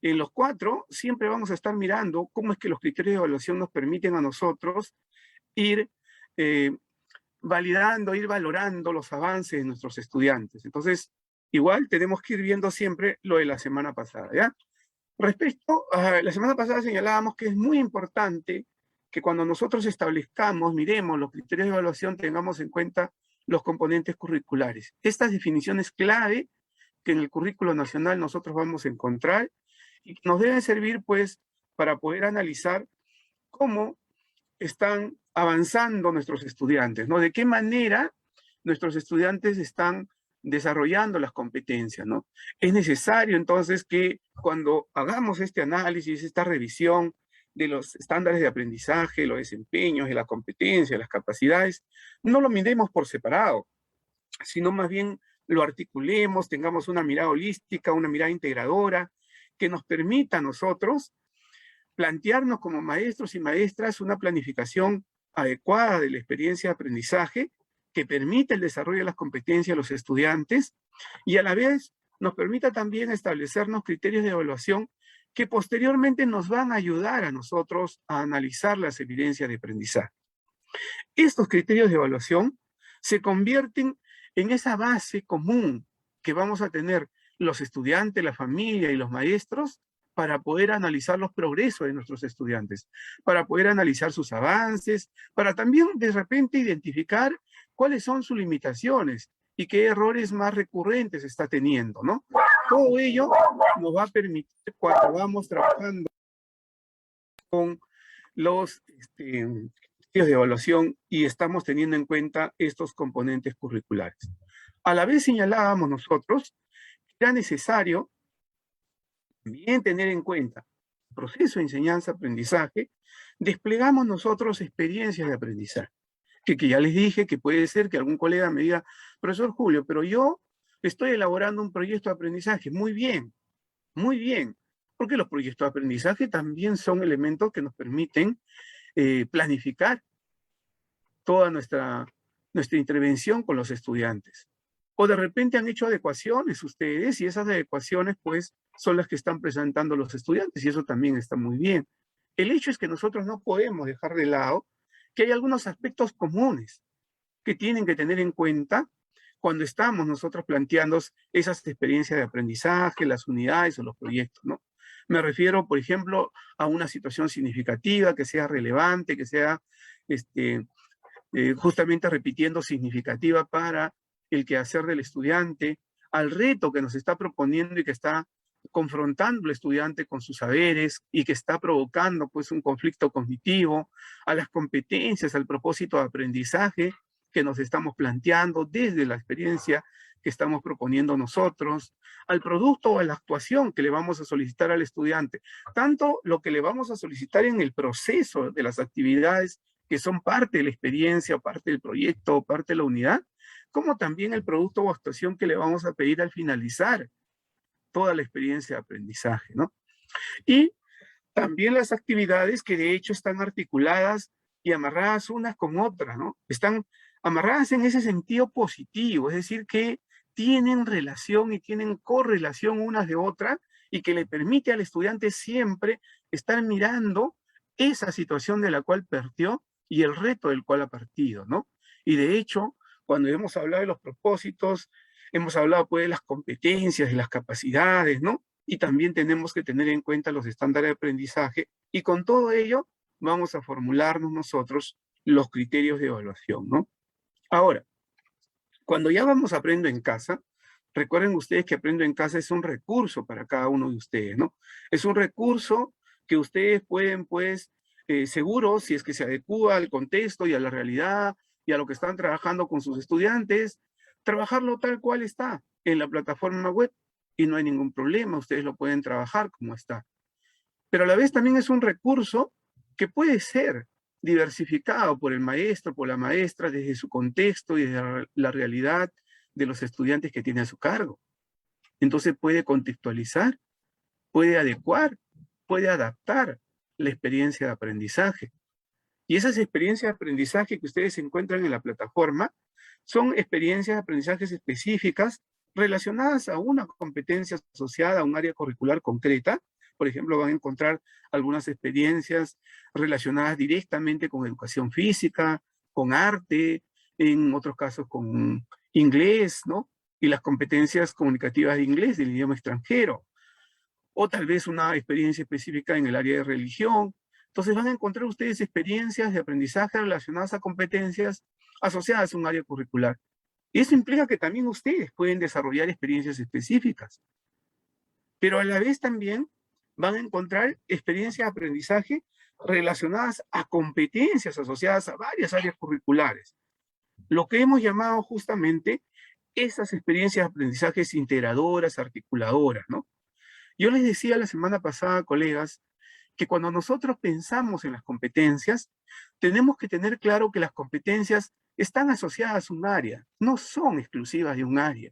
En los 4 siempre vamos a estar mirando cómo es que los criterios de evaluación nos permiten a nosotros ir validando, ir valorando los avances de nuestros estudiantes. Entonces, igual tenemos que ir viendo siempre lo de la semana pasada, ¿ya? Respecto a la semana pasada señalábamos que es muy importante que cuando nosotros establezcamos, miremos los criterios de evaluación, tengamos en cuenta los componentes curriculares. Estas definiciones clave que en el currículo nacional nosotros vamos a encontrar y que nos deben servir, pues, para poder analizar cómo están avanzando nuestros estudiantes, ¿no? De qué manera nuestros estudiantes están desarrollando las competencias, ¿no? Es necesario entonces que cuando hagamos este análisis, esta revisión de los estándares de aprendizaje, los desempeños, de la competencia, las capacidades, no lo miremos por separado, sino más bien lo articulemos, tengamos una mirada holística, una mirada integradora, que nos permita a nosotros plantearnos como maestros y maestras una planificación adecuada de la experiencia de aprendizaje que permita el desarrollo de las competencias de los estudiantes y a la vez nos permita también establecernos criterios de evaluación que posteriormente nos van a ayudar a nosotros a analizar las evidencias de aprendizaje. Estos criterios de evaluación se convierten en esa base común que vamos a tener los estudiantes, la familia y los maestros para poder analizar los progresos de nuestros estudiantes, para poder analizar sus avances, para también de repente identificar cuáles son sus limitaciones y qué errores más recurrentes está teniendo, ¿no? Todo ello nos va a permitir cuando vamos trabajando con los criterios de evaluación y estamos teniendo en cuenta estos componentes curriculares. A la vez señalábamos nosotros que era necesario también tener en cuenta el proceso de enseñanza-aprendizaje, desplegamos nosotros experiencias de aprendizaje. Que ya les dije que puede ser que algún colega me diga, profesor Julio, pero yo estoy elaborando un proyecto de aprendizaje. Muy bien, porque los proyectos de aprendizaje también son elementos que nos permiten planificar toda nuestra intervención con los estudiantes. O de repente han hecho adecuaciones ustedes y esas adecuaciones pues son las que están presentando los estudiantes y eso también está muy bien. El hecho es que nosotros no podemos dejar de lado que hay algunos aspectos comunes que tienen que tener en cuenta cuando estamos nosotros planteando esas experiencias de aprendizaje, las unidades o los proyectos, ¿no? Me refiero, por ejemplo, a una situación significativa, que sea relevante, que sea justamente repitiendo significativa para el quehacer del estudiante, al reto que nos está proponiendo y que está confrontando al estudiante con sus saberes y que está provocando pues un conflicto cognitivo, a las competencias, al propósito de aprendizaje que nos estamos planteando desde la experiencia que estamos proponiendo nosotros, al producto o a la actuación que le vamos a solicitar al estudiante, tanto lo que le vamos a solicitar en el proceso de las actividades que son parte de la experiencia, parte del proyecto, parte de la unidad, como también el producto o actuación que le vamos a pedir al finalizar toda la experiencia de aprendizaje, ¿no? Y también las actividades que de hecho están articuladas y amarradas unas con otras, ¿no? Están amarradas en ese sentido positivo, es decir, que tienen relación y tienen correlación unas de otras y que le permite al estudiante siempre estar mirando esa situación de la cual partió y el reto del cual ha partido, ¿no? Y de hecho, cuando hemos hablado de los propósitos, hemos hablado pues de las competencias, de las capacidades, ¿no? Y también tenemos que tener en cuenta los estándares de aprendizaje y con todo ello vamos a formularnos nosotros los criterios de evaluación, ¿no? Ahora, cuando ya vamos a Aprendo en Casa, recuerden ustedes que Aprendo en Casa es un recurso para cada uno de ustedes, ¿no? Es un recurso que ustedes pueden, pues, seguro, si es que se adecúa al contexto y a la realidad y a lo que están trabajando con sus estudiantes, trabajarlo tal cual está en la plataforma web y no hay ningún problema, ustedes lo pueden trabajar como está. Pero a la vez también es un recurso que puede ser diversificado por el maestro, por la maestra, desde su contexto y desde la realidad de los estudiantes que tiene a su cargo. Entonces puede contextualizar, puede adecuar, puede adaptar la experiencia de aprendizaje. Y esas experiencias de aprendizaje que ustedes encuentran en la plataforma son experiencias de aprendizaje específicas relacionadas a una competencia asociada a un área curricular concreta, Por ejemplo, van a encontrar algunas experiencias relacionadas directamente con educación física, con arte, en otros casos con inglés, ¿no? Y las competencias comunicativas de inglés, del idioma extranjero. O tal vez una experiencia específica en el área de religión. Entonces van a encontrar ustedes experiencias de aprendizaje relacionadas a competencias asociadas a un área curricular. Y eso implica que también ustedes pueden desarrollar experiencias específicas, pero a la vez también van a encontrar experiencias de aprendizaje relacionadas a competencias asociadas a varias áreas curriculares. Lo que hemos llamado justamente esas experiencias de aprendizaje integradoras, articuladoras, ¿no? Yo les decía la semana pasada, colegas, que cuando nosotros pensamos en las competencias, tenemos que tener claro que las competencias están asociadas a un área, no son exclusivas de un área.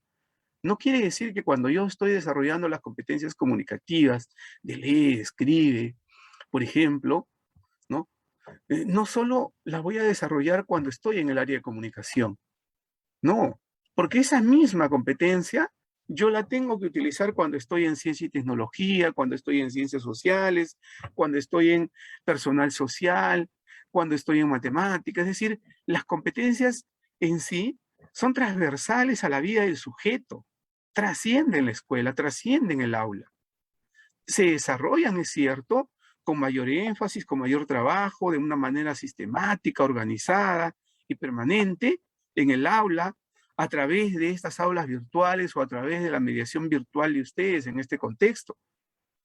No quiere decir que cuando yo estoy desarrollando las competencias comunicativas, de lee, escribe, por ejemplo, ¿no? No solo las voy a desarrollar cuando estoy en el área de comunicación, no, porque esa misma competencia yo la tengo que utilizar cuando estoy en ciencia y tecnología, cuando estoy en ciencias sociales, cuando estoy en personal social, cuando estoy en matemáticas. Es decir, las competencias en sí son transversales a la vida del sujeto, trascienden la escuela, trascienden el aula. Se desarrollan, es cierto, con mayor énfasis, con mayor trabajo, de una manera sistemática, organizada y permanente en el aula, a través de estas aulas virtuales o a través de la mediación virtual de ustedes en este contexto,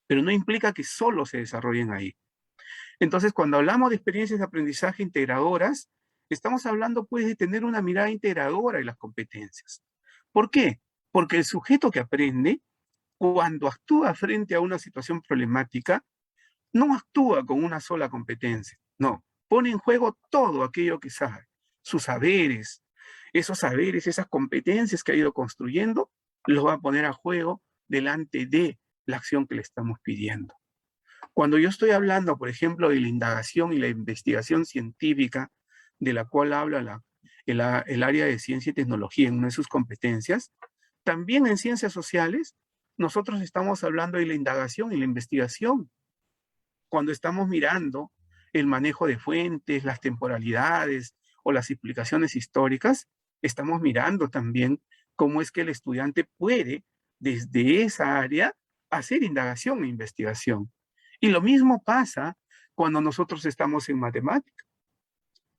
pero no implica que solo se desarrollen ahí. Entonces, cuando hablamos de experiencias de aprendizaje integradoras, estamos hablando pues de tener una mirada integradora en las competencias. ¿Por qué? Porque el sujeto que aprende, cuando actúa frente a una situación problemática, no actúa con una sola competencia, no, pone en juego todo aquello que sabe, sus saberes, esas competencias que ha ido construyendo, los va a poner a juego delante de la acción que le estamos pidiendo. Cuando yo estoy hablando, por ejemplo, de la indagación y la investigación científica, de la cual habla el área de ciencia y tecnología en una de sus competencias, también en ciencias sociales, nosotros estamos hablando de la indagación y la investigación cuando estamos mirando el manejo de fuentes, las temporalidades o las explicaciones históricas, estamos mirando también cómo es que el estudiante puede, desde esa área, hacer indagación e investigación. Y lo mismo pasa cuando nosotros estamos en matemática.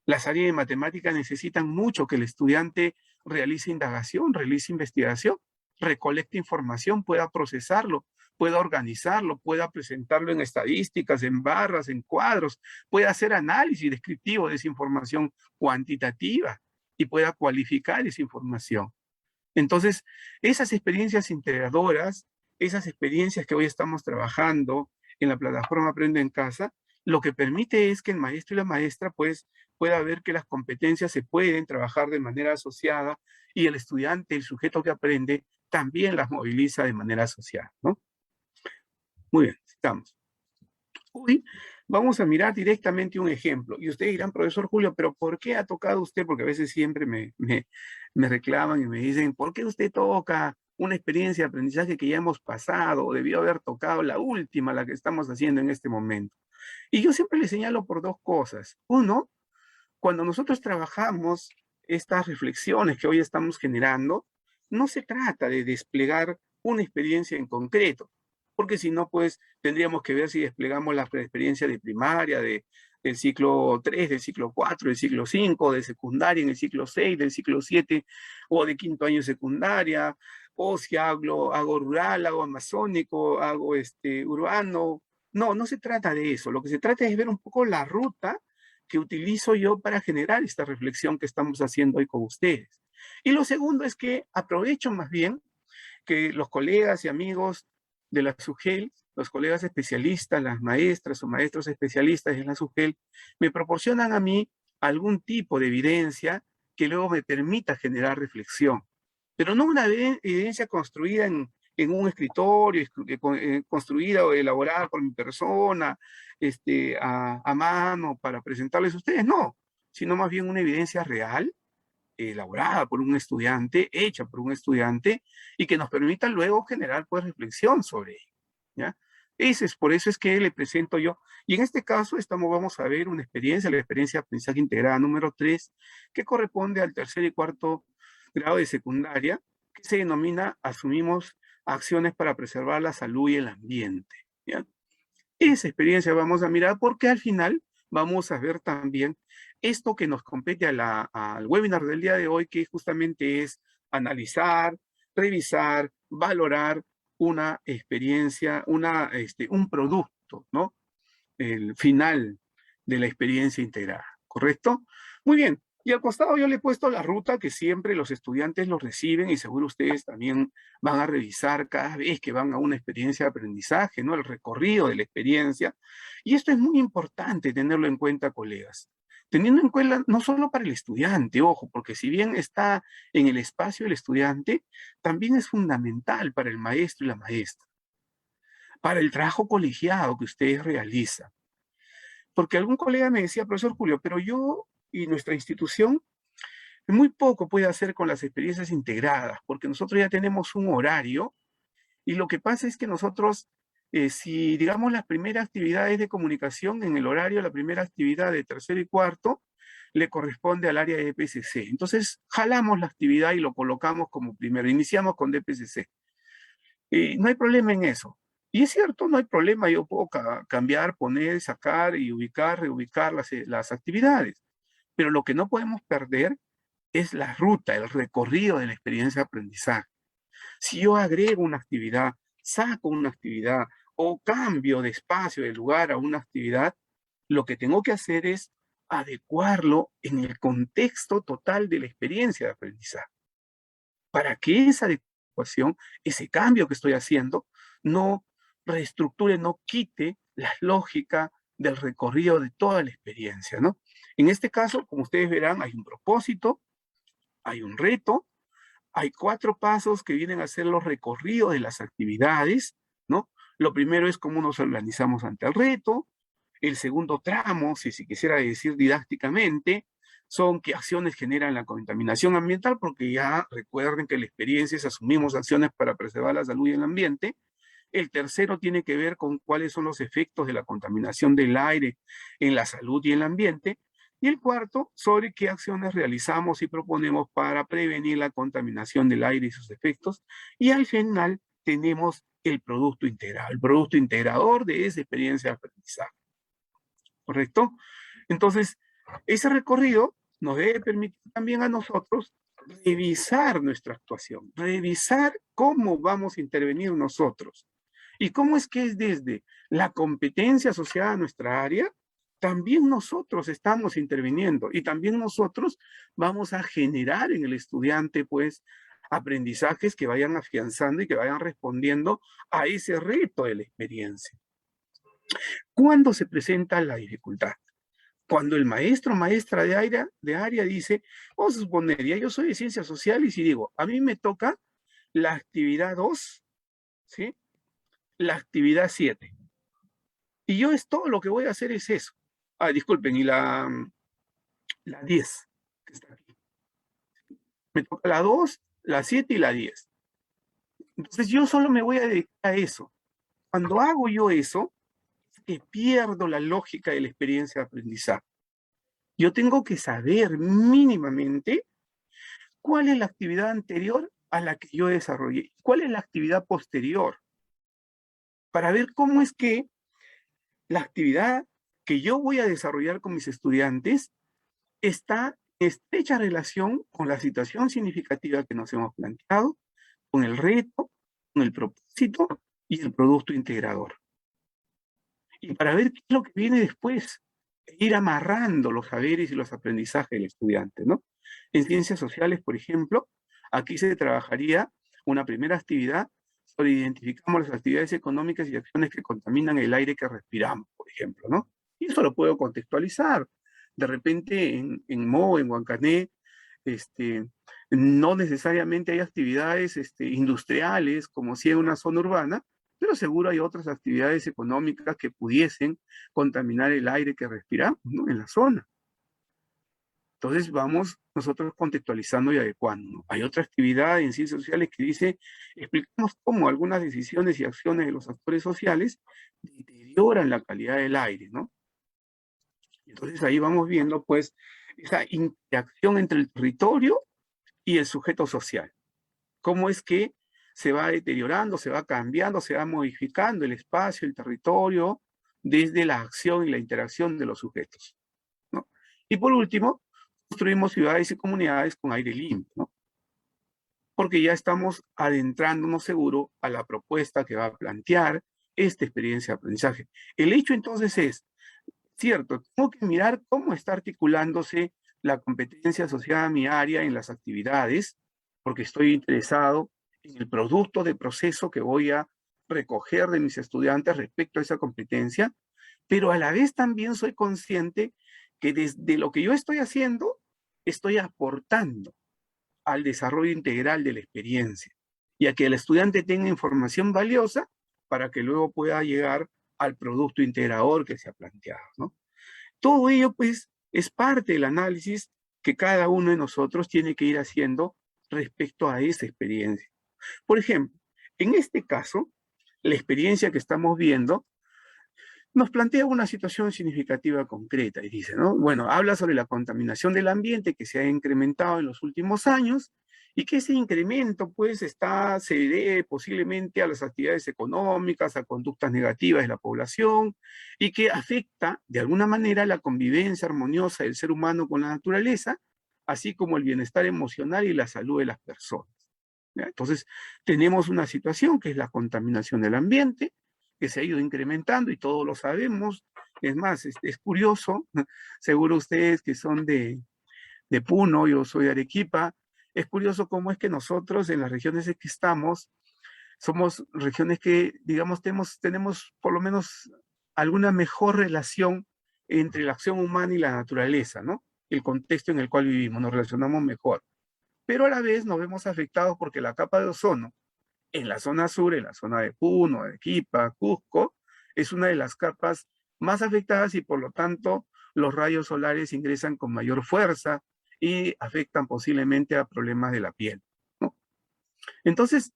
Las áreas de matemática necesitan mucho que el estudiante realice indagación, realice investigación, recolecte información, pueda procesarlo, pueda organizarlo, pueda presentarlo en estadísticas, en barras, en cuadros, pueda hacer análisis descriptivo de esa información cuantitativa y pueda cualificar esa información. Entonces, esas experiencias integradoras, esas experiencias que hoy estamos trabajando en la plataforma Aprende en Casa, lo que permite es que el maestro y la maestra pues pueda ver que las competencias se pueden trabajar de manera asociada y el estudiante, el sujeto que aprende, también las moviliza de manera asociada, ¿no? Muy bien, estamos. Hoy vamos a mirar directamente un ejemplo. Y ustedes dirán, profesor Julio, ¿pero por qué ha tocado usted? Porque a veces siempre me reclaman y me dicen, ¿por qué usted toca una experiencia de aprendizaje que ya hemos pasado o debió haber tocado la última, la que estamos haciendo en este momento? Y yo siempre le señalo por dos cosas. Uno, cuando nosotros trabajamos estas reflexiones que hoy estamos generando, no se trata de desplegar una experiencia en concreto, porque si no, pues tendríamos que ver si desplegamos la experiencia de primaria, del ciclo 3, del ciclo 4, del ciclo 5, de secundaria en el ciclo 6, del ciclo 7, o de quinto año de secundaria, o si hago rural, hago amazónico, hago urbano. No, no se trata de eso. Lo que se trata es ver un poco la ruta que utilizo yo para generar esta reflexión que estamos haciendo hoy con ustedes. Y lo segundo es que aprovecho más bien que los colegas y amigos de la SUGEL, los colegas especialistas, las maestras o maestros especialistas en la SUGEL, me proporcionan a mí algún tipo de evidencia que luego me permita generar reflexión. Pero no una evidencia construida en un escritorio, construida o elaborada por mi persona, a mano para presentarles a ustedes, no, sino más bien una evidencia real, elaborada por un estudiante, hecha por un estudiante, y que nos permita luego generar pues reflexión sobre ello, ¿ya? Por eso es que le presento yo. Y en este caso vamos a ver una experiencia, la experiencia de aprendizaje integrada número 3, que corresponde al tercer y cuarto grado de secundaria, que se denomina Asumimos acciones para preservar la salud y el ambiente. ¿Ya? Esa experiencia vamos a mirar porque al final vamos a ver también esto que nos compete al webinar del día de hoy, que justamente es analizar, revisar, valorar una experiencia, un producto, ¿no? El final de la experiencia integrada, ¿correcto? Muy bien. Y al costado yo le he puesto la ruta que siempre los estudiantes lo reciben y seguro ustedes también van a revisar cada vez que van a una experiencia de aprendizaje, ¿no? El recorrido de la experiencia. Y esto es muy importante tenerlo en cuenta, colegas. Teniendo en cuenta no solo para el estudiante, ojo, porque si bien está en el espacio del estudiante, también es fundamental para el maestro y la maestra, para el trabajo colegiado que ustedes realizan. Porque algún colega me decía, profesor Julio, pero yo y nuestra institución muy poco puede hacer con las experiencias integradas, porque nosotros ya tenemos un horario y lo que pasa es que nosotros, si digamos las primeras actividades de comunicación en el horario, la primera actividad de tercero y cuarto, le corresponde al área de DPCC. Entonces, jalamos la actividad y lo colocamos como primero. Iniciamos con DPCC. No hay problema en eso. Y es cierto, no hay problema, yo puedo cambiar, poner, sacar y ubicar, reubicar las actividades. Pero lo que no podemos perder es la ruta, el recorrido de la experiencia de aprendizaje. Si yo agrego una actividad, saco una actividad o cambio de espacio, de lugar a una actividad, lo que tengo que hacer es adecuarlo en el contexto total de la experiencia de aprendizaje, para que esa adecuación, ese cambio que estoy haciendo, no reestructure, no quite la lógica del recorrido de toda la experiencia, ¿no? En este caso, como ustedes verán, hay un propósito, hay un reto, hay 4 pasos que vienen a ser los recorridos de las actividades, ¿no? Lo primero es cómo nos organizamos ante el reto. El segundo tramo, si se quisiera decir didácticamente, son qué acciones generan la contaminación ambiental, porque ya recuerden que la experiencia es asumimos acciones para preservar la salud y el ambiente. El tercero tiene que ver con cuáles son los efectos de la contaminación del aire en la salud y el ambiente. Y el cuarto, sobre qué acciones realizamos y proponemos para prevenir la contaminación del aire y sus efectos. Y al final tenemos el producto integral, el producto integrador de esa experiencia de aprendizaje. ¿Correcto? Entonces, ese recorrido nos debe permitir también a nosotros revisar nuestra actuación, revisar cómo vamos a intervenir nosotros. Y cómo es que es desde la competencia asociada a nuestra área, también nosotros estamos interviniendo y también nosotros vamos a generar en el estudiante, pues, aprendizajes que vayan afianzando y que vayan respondiendo a ese reto de la experiencia. ¿Cuándo se presenta la dificultad? Cuando el maestro o maestra de área dice, vamos a suponer, ya yo soy de ciencias sociales y digo, a mí me toca la actividad 2, ¿sí? La actividad 7. Y yo es todo lo que voy a hacer es eso. Ah, disculpen, y la 10, que está aquí. Me toca la 2, la 7 y la 10. Entonces yo solo me voy a dedicar a eso. Cuando hago yo eso, es que pierdo la lógica de la experiencia de aprendizaje. Yo tengo que saber mínimamente cuál es la actividad anterior a la que yo desarrollé, cuál es la actividad posterior, para ver cómo es que la actividad que yo voy a desarrollar con mis estudiantes está en estrecha relación con la situación significativa que nos hemos planteado, con el reto, con el propósito y el producto integrador. Y para ver qué es lo que viene después, ir amarrando los saberes y los aprendizajes del estudiante, ¿no? En ciencias sociales, por ejemplo, aquí se trabajaría una primera actividad sobre identificamos las actividades económicas y acciones que contaminan el aire que respiramos, por ejemplo, ¿no? Y eso lo puedo contextualizar. De repente en Mo, en Huancané, no necesariamente hay actividades industriales como si en una zona urbana, pero seguro hay otras actividades económicas que pudiesen contaminar el aire que respiramos, ¿no? En la zona. Entonces vamos nosotros contextualizando y adecuando, ¿no? Hay otra actividad en ciencias sociales que dice, explicamos cómo algunas decisiones y acciones de los actores sociales deterioran la calidad del aire, ¿no? Entonces ahí vamos viendo pues esa interacción entre el territorio y el sujeto social. Cómo es que se va deteriorando, se va cambiando, se va modificando el espacio, el territorio, desde la acción y la interacción de los sujetos, ¿no? Y por último, construimos ciudades y comunidades con aire limpio, ¿no? Porque ya estamos adentrándonos seguro a la propuesta que va a plantear esta experiencia de aprendizaje. El hecho entonces es, cierto, tengo que mirar cómo está articulándose la competencia asociada a mi área en las actividades, porque estoy interesado en el producto de proceso que voy a recoger de mis estudiantes respecto a esa competencia, pero a la vez también soy consciente que desde lo que yo estoy haciendo, estoy aportando al desarrollo integral de la experiencia y a que el estudiante tenga información valiosa para que luego pueda llegar al producto integrador que se ha planteado, ¿no? Todo ello, pues, es parte del análisis que cada uno de nosotros tiene que ir haciendo respecto a esa experiencia. Por ejemplo, en este caso, la experiencia que estamos viendo nos plantea una situación significativa concreta y dice, ¿no? Bueno, habla sobre la contaminación del ambiente que se ha incrementado en los últimos años y que ese incremento pues se debe posiblemente a las actividades económicas, a conductas negativas de la población y que afecta de alguna manera la convivencia armoniosa del ser humano con la naturaleza, así como el bienestar emocional y la salud de las personas, ¿ya? Entonces, tenemos una situación que es la contaminación del ambiente, que se ha ido incrementando y todos lo sabemos. Es más, es curioso, seguro ustedes que son de Puno, yo soy de Arequipa, es curioso cómo es que nosotros en las regiones en que estamos, somos regiones que, digamos, tenemos por lo menos alguna mejor relación entre la acción humana y la naturaleza, ¿no? El contexto en el cual vivimos, nos relacionamos mejor. Pero a la vez nos vemos afectados porque la capa de ozono, en la zona sur, en la zona de Puno, Arequipa, Cusco, es una de las capas más afectadas y por lo tanto los rayos solares ingresan con mayor fuerza y afectan posiblemente a problemas de la piel, ¿no? Entonces,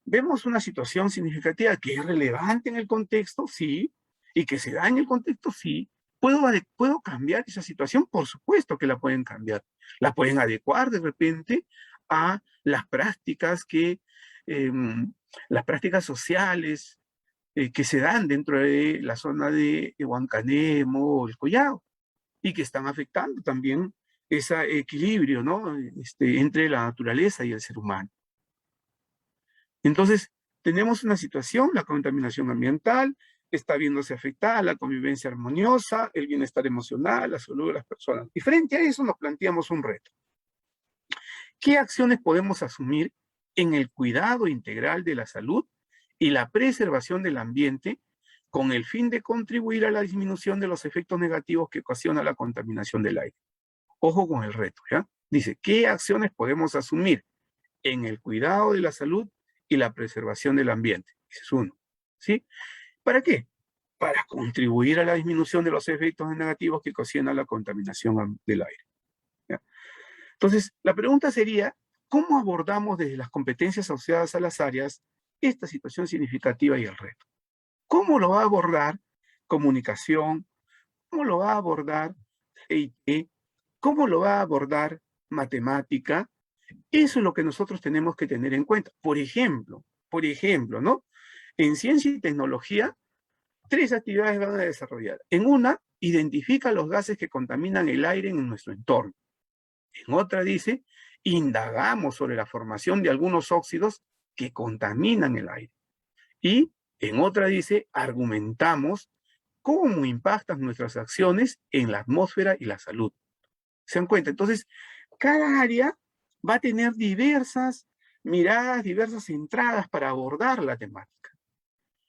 vemos una situación significativa que es relevante en el contexto, sí, y que se da en el contexto, sí. ¿Puedo cambiar esa situación? Por supuesto que la pueden cambiar. La pueden adecuar de repente a eh, las prácticas sociales que se dan dentro de la zona de Huancanemo o el Collao y que están afectando también ese equilibrio, ¿no? Entre la naturaleza y el ser humano. Entonces, tenemos una situación, la contaminación ambiental, está viéndose afectada la convivencia armoniosa, el bienestar emocional, la salud de las personas. Y frente a eso nos planteamos un reto. ¿Qué acciones podemos asumir en el cuidado integral de la salud y la preservación del ambiente con el fin de contribuir a la disminución de los efectos negativos que ocasiona la contaminación del aire? Ojo con el reto, ¿ya? Dice, ¿qué acciones podemos asumir en el cuidado de la salud y la preservación del ambiente? Ese es uno, ¿sí? ¿Para qué? Para contribuir a la disminución de los efectos negativos que ocasiona la contaminación del aire, ¿ya? Entonces, la pregunta sería, ¿cómo abordamos desde las competencias asociadas a las áreas esta situación significativa y el reto? ¿Cómo lo va a abordar comunicación? ¿Cómo lo va a abordar CIT? ¿Cómo lo va a abordar matemática? Eso es lo que nosotros tenemos que tener en cuenta. Por ejemplo, ¿no? En ciencia y tecnología, 3 actividades van a desarrollar. En una, identifica los gases que contaminan el aire en nuestro entorno. En otra dice, indagamos sobre la formación de algunos óxidos que contaminan el aire. Y en otra dice, argumentamos cómo impactan nuestras acciones en la atmósfera y la salud. ¿Se dan cuenta? Entonces, cada área va a tener diversas miradas, diversas entradas para abordar la temática.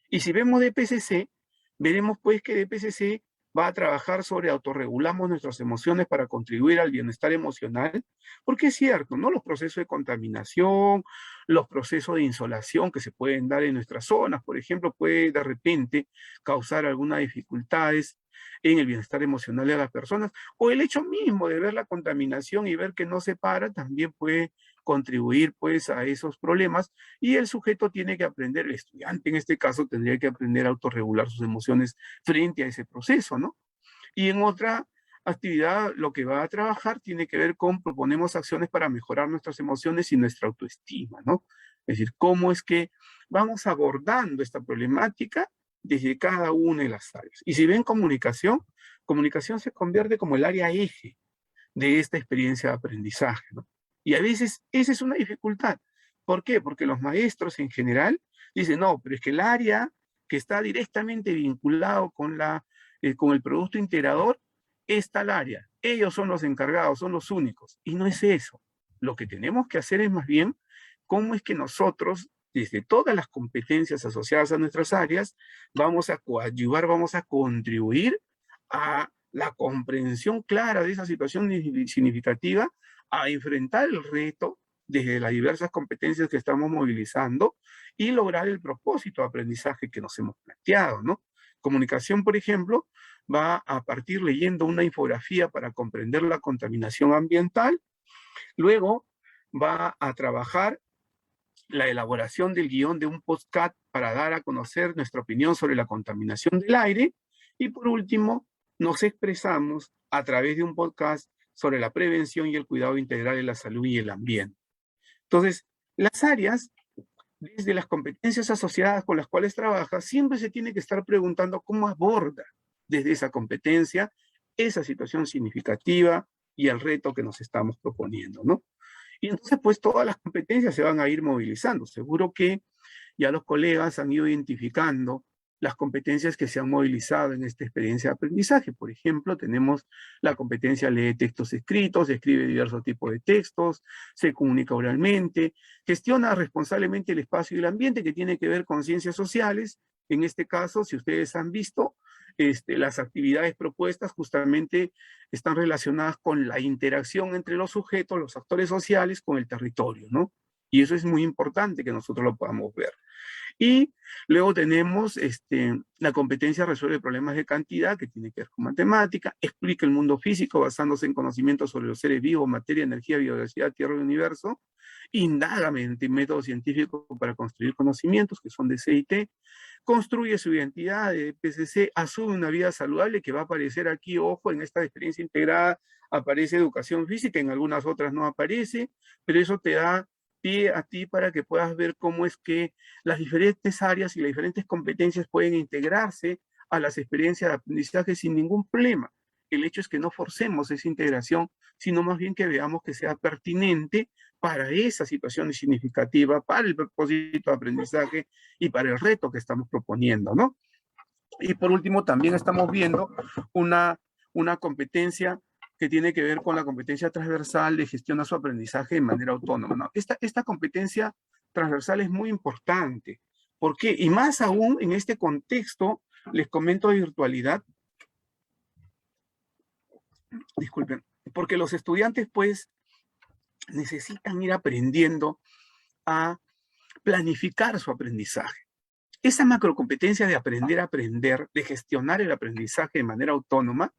Y si vemos DPCC, veremos pues que DPCC va a trabajar sobre autorregulamos nuestras emociones para contribuir al bienestar emocional, porque es cierto, ¿no? Los procesos de contaminación, los procesos de insolación que se pueden dar en nuestras zonas, por ejemplo, puede de repente causar algunas dificultades en el bienestar emocional de las personas, o el hecho mismo de ver la contaminación y ver que no se para también puede contribuir pues a esos problemas, y el sujeto tiene que aprender, el estudiante en este caso tendría que aprender a autorregular sus emociones frente a ese proceso, ¿no? Y en otra actividad lo que va a trabajar tiene que ver con proponemos acciones para mejorar nuestras emociones y nuestra autoestima, ¿no? Es decir, cómo es que vamos abordando esta problemática desde cada una de las áreas. Y si ven comunicación, comunicación se convierte como el área eje de esta experiencia de aprendizaje, ¿no? Y a veces esa es una dificultad. ¿Por qué? Porque los maestros en general dicen, no, pero es que el área que está directamente vinculado con el producto integrador es tal área. Ellos son los encargados, son los únicos. Y no es eso. Lo que tenemos que hacer es más bien cómo es que nosotros, desde todas las competencias asociadas a nuestras áreas, vamos a coadyuvar, vamos a contribuir a la comprensión clara de esa situación significativa, a enfrentar el reto desde las diversas competencias que estamos movilizando y lograr el propósito de aprendizaje que nos hemos planteado, ¿no? Comunicación, por ejemplo, va a partir leyendo una infografía para comprender la contaminación ambiental, luego va a trabajar la elaboración del guión de un podcast para dar a conocer nuestra opinión sobre la contaminación del aire, y por último, nos expresamos a través de un podcast sobre la prevención y el cuidado integral de la salud y el ambiente. Entonces, las áreas, desde las competencias asociadas con las cuales trabaja, siempre se tiene que estar preguntando cómo aborda desde esa competencia esa situación significativa y el reto que nos estamos proponiendo, ¿no? Y entonces, pues, todas las competencias se van a ir movilizando. Seguro que ya los colegas han ido identificando las competencias que se han movilizado en esta experiencia de aprendizaje. Por ejemplo, tenemos la competencia lee textos escritos, escribe diversos tipos de textos, se comunica oralmente, gestiona responsablemente el espacio y el ambiente, que tiene que ver con ciencias sociales. En este caso, si ustedes han visto, las actividades propuestas justamente están relacionadas con la interacción entre los sujetos, los actores sociales, con el territorio, ¿no? Y eso es muy importante que nosotros lo podamos ver. Y luego tenemos la competencia resuelve problemas de cantidad, que tiene que ver con matemática, explica el mundo físico basándose en conocimientos sobre los seres vivos, materia, energía, biodiversidad, tierra y universo, indaga mediante métodos científicos para construir conocimientos, que son de CIT, construye su identidad de PCC, asume una vida saludable, que va a aparecer aquí, ojo, en esta experiencia integrada aparece educación física, en algunas otras no aparece, pero eso te da pie a ti para que puedas ver cómo es que las diferentes áreas y las diferentes competencias pueden integrarse a las experiencias de aprendizaje sin ningún problema. El hecho es que no forcemos esa integración, sino más bien que veamos que sea pertinente para esa situación significativa, para el propósito de aprendizaje y para el reto que estamos proponiendo, ¿no? Y por último, también estamos viendo una competencia que tiene que ver con la competencia transversal de gestión a su aprendizaje de manera autónoma, ¿no? Esta competencia transversal es muy importante. ¿Por qué? Y más aún en este contexto, les comento de virtualidad, disculpen, porque los estudiantes pues necesitan ir aprendiendo a planificar su aprendizaje. Esa macrocompetencia de aprender a aprender, de gestionar el aprendizaje de manera autónoma,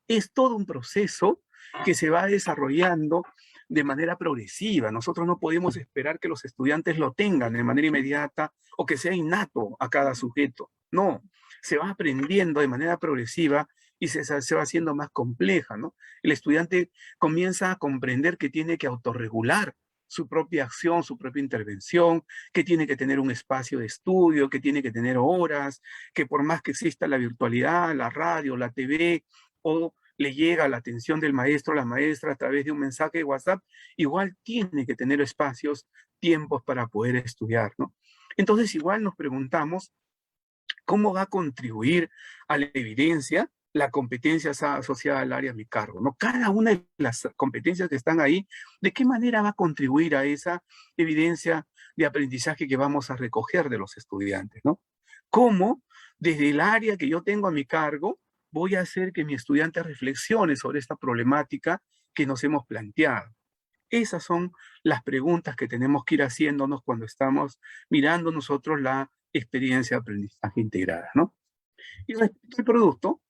es todo un proceso que se va desarrollando de manera progresiva. Nosotros no podemos esperar que los estudiantes lo tengan de manera inmediata o que sea innato a cada sujeto. No, se va aprendiendo de manera progresiva y se va haciendo más compleja, ¿no? El estudiante comienza a comprender que tiene que autorregular su propia acción, su propia intervención, que tiene que tener un espacio de estudio, que tiene que tener horas, que por más que exista la virtualidad, la radio, la TV, o le llega la atención del maestro o la maestra a través de un mensaje de WhatsApp, igual tiene que tener espacios, tiempos para poder estudiar, ¿no? Entonces igual nos preguntamos cómo va a contribuir a la evidencia la competencia asociada al área a mi cargo, ¿no? Cada una de las competencias que están ahí, ¿de qué manera va a contribuir a esa evidencia de aprendizaje que vamos a recoger de los estudiantes, ¿no? ¿Cómo desde el área que yo tengo a mi cargo voy a hacer que mi estudiante reflexione sobre esta problemática que nos hemos planteado? Esas son las preguntas que tenemos que ir haciéndonos cuando estamos mirando nosotros la experiencia de aprendizaje integrada, ¿no? Y respecto al producto,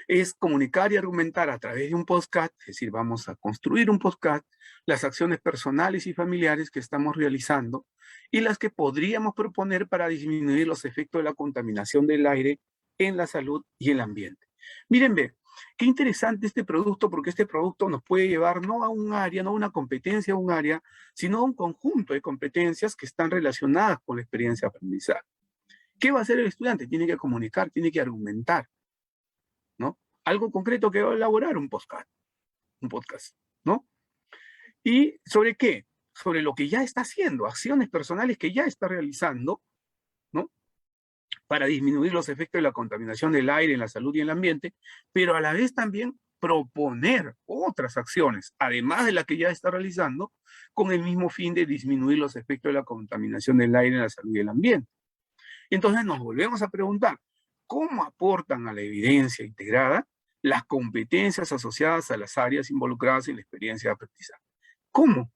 es comunicar y argumentar a través de un podcast, es decir, vamos a construir un podcast, las acciones personales y familiares que estamos realizando y las que podríamos proponer para disminuir los efectos de la contaminación del aire en la salud y el ambiente. Miren, ve, qué interesante este producto, porque este producto nos puede llevar no a un área, no a una competencia, a un área, sino a un conjunto de competencias que están relacionadas con la experiencia de aprendizaje. ¿Qué va a hacer el estudiante? Tiene que comunicar, tiene que argumentar, ¿no? Algo concreto que va a elaborar un podcast, ¿no? ¿Y sobre qué? Sobre lo que ya está haciendo, acciones personales que ya está realizando, ¿no? Para disminuir los efectos de la contaminación del aire en la salud y el ambiente, pero a la vez también proponer otras acciones, además de la que ya está realizando, con el mismo fin de disminuir los efectos de la contaminación del aire en la salud y el ambiente. Entonces nos volvemos a preguntar, ¿cómo aportan a la evidencia integrada las competencias asociadas a las áreas involucradas en la experiencia de aprendizaje? ¿Cómo?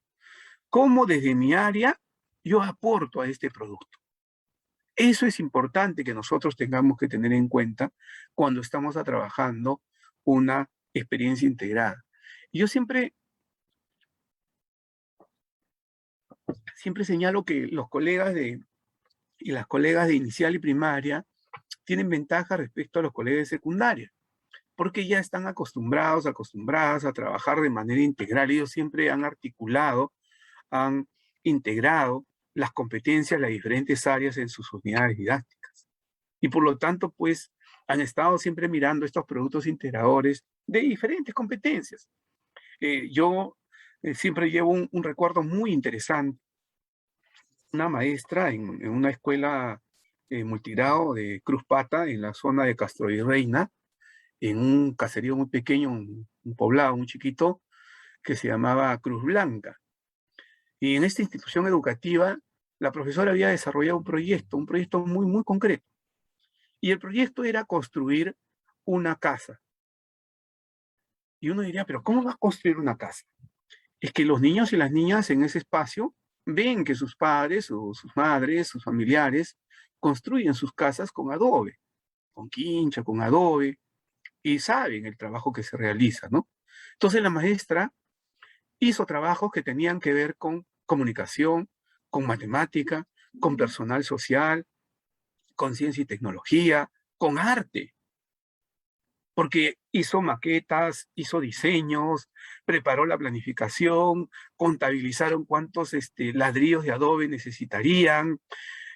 ¿Cómo desde mi área yo aporto a este producto? Eso es importante que nosotros tengamos que tener en cuenta cuando estamos trabajando una experiencia integrada. Yo siempre señalo que los colegas y las colegas de inicial y primaria tienen ventaja respecto a los colegas de secundaria, porque ya están acostumbradas a trabajar de manera integral. Ellos siempre han articulado, han integrado las competencias de las diferentes áreas en sus unidades didácticas. Y por lo tanto, pues, han estado siempre mirando estos productos integradores de diferentes competencias. Yo siempre llevo un recuerdo muy interesante. Una maestra en una escuela multigrado de Cruz Pata, en la zona de Castro y Reina, en un caserío muy pequeño, un poblado muy chiquito, que se llamaba Cruz Blanca. Y en esta institución educativa, la profesora había desarrollado un proyecto muy, muy concreto. Y el proyecto era construir una casa. Y uno diría, pero ¿cómo va a construir una casa? Es que los niños y las niñas en ese espacio ven que sus padres o sus madres, sus familiares, construyen sus casas con adobe, con quincha, con adobe, y saben el trabajo que se realiza, ¿no? Entonces la maestra hizo trabajos que tenían que ver con comunicación, con matemática, con personal social, con ciencia y tecnología, con arte, porque hizo maquetas, hizo diseños, preparó la planificación, contabilizaron cuántos ladrillos de adobe necesitarían,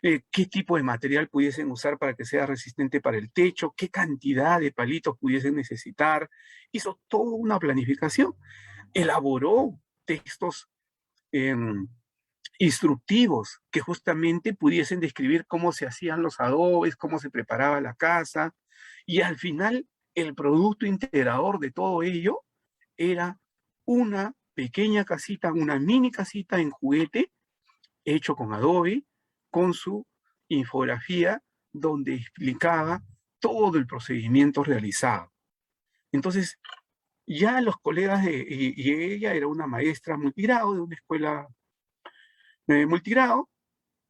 qué tipo de material pudiesen usar para que sea resistente para el techo, qué cantidad de palitos pudiesen necesitar. Hizo toda una planificación, elaboró textos instructivos que justamente pudiesen describir cómo se hacían los adobes, cómo se preparaba la casa, y al final el producto integrador de todo ello era una pequeña casita, una mini casita en juguete, hecho con adobe, con su infografía donde explicaba todo el procedimiento realizado. Entonces, ya los colegas y ella era una maestra multigrado de una escuela multigrado,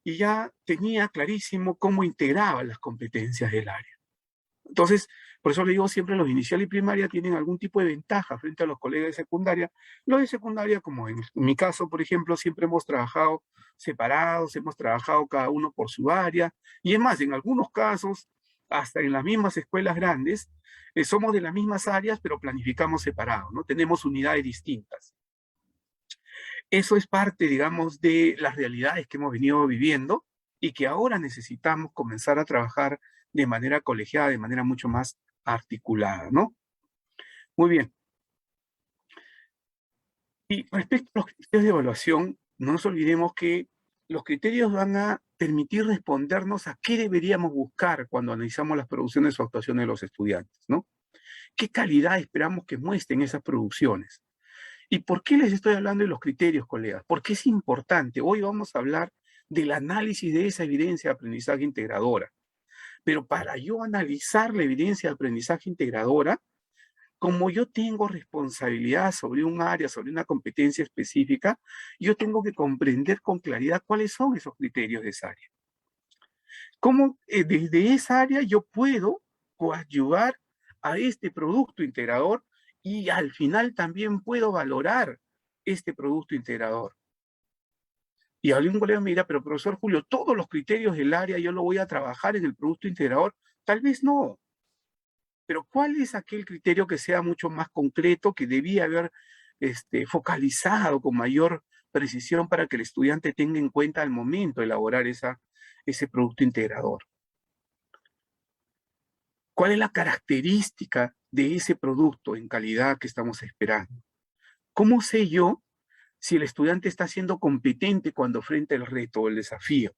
y ya tenía clarísimo cómo integraba las competencias del área. Entonces, por eso le digo siempre, los inicial y primaria tienen algún tipo de ventaja frente a los colegas de secundaria. Los de secundaria, como en mi caso, por ejemplo, siempre hemos trabajado separados, hemos trabajado cada uno por su área, y es más, en algunos casos, hasta en las mismas escuelas grandes, somos de las mismas áreas, pero planificamos separados, ¿no? Tenemos unidades distintas. Eso es parte, digamos, de las realidades que hemos venido viviendo y que ahora necesitamos comenzar a trabajar de manera colegiada, de manera mucho más articulada, ¿no? Muy bien. Y respecto a los criterios de evaluación, no nos olvidemos que los criterios van a permitir respondernos a qué deberíamos buscar cuando analizamos las producciones o actuaciones de los estudiantes, ¿no? ¿Qué calidad esperamos que muestren esas producciones? ¿Y por qué les estoy hablando de los criterios, colegas? Porque es importante. Hoy vamos a hablar del análisis de esa evidencia de aprendizaje integradora. Pero para yo analizar la evidencia de aprendizaje integradora, como yo tengo responsabilidad sobre un área, sobre una competencia específica, yo tengo que comprender con claridad cuáles son esos criterios de esa área. Cómo desde esa área yo puedo coadyuvar a este producto integrador y al final también puedo valorar este producto integrador. Y algún colega me dirá, pero profesor Julio, todos los criterios del área yo lo voy a trabajar en el producto integrador. Tal vez no, pero ¿cuál es aquel criterio que sea mucho más concreto, que debía haber focalizado con mayor precisión para que el estudiante tenga en cuenta al momento de elaborar ese producto integrador? ¿Cuál es la característica de ese producto en calidad que estamos esperando? ¿Cómo sé yo si el estudiante está siendo competente cuando frente al reto o el desafío?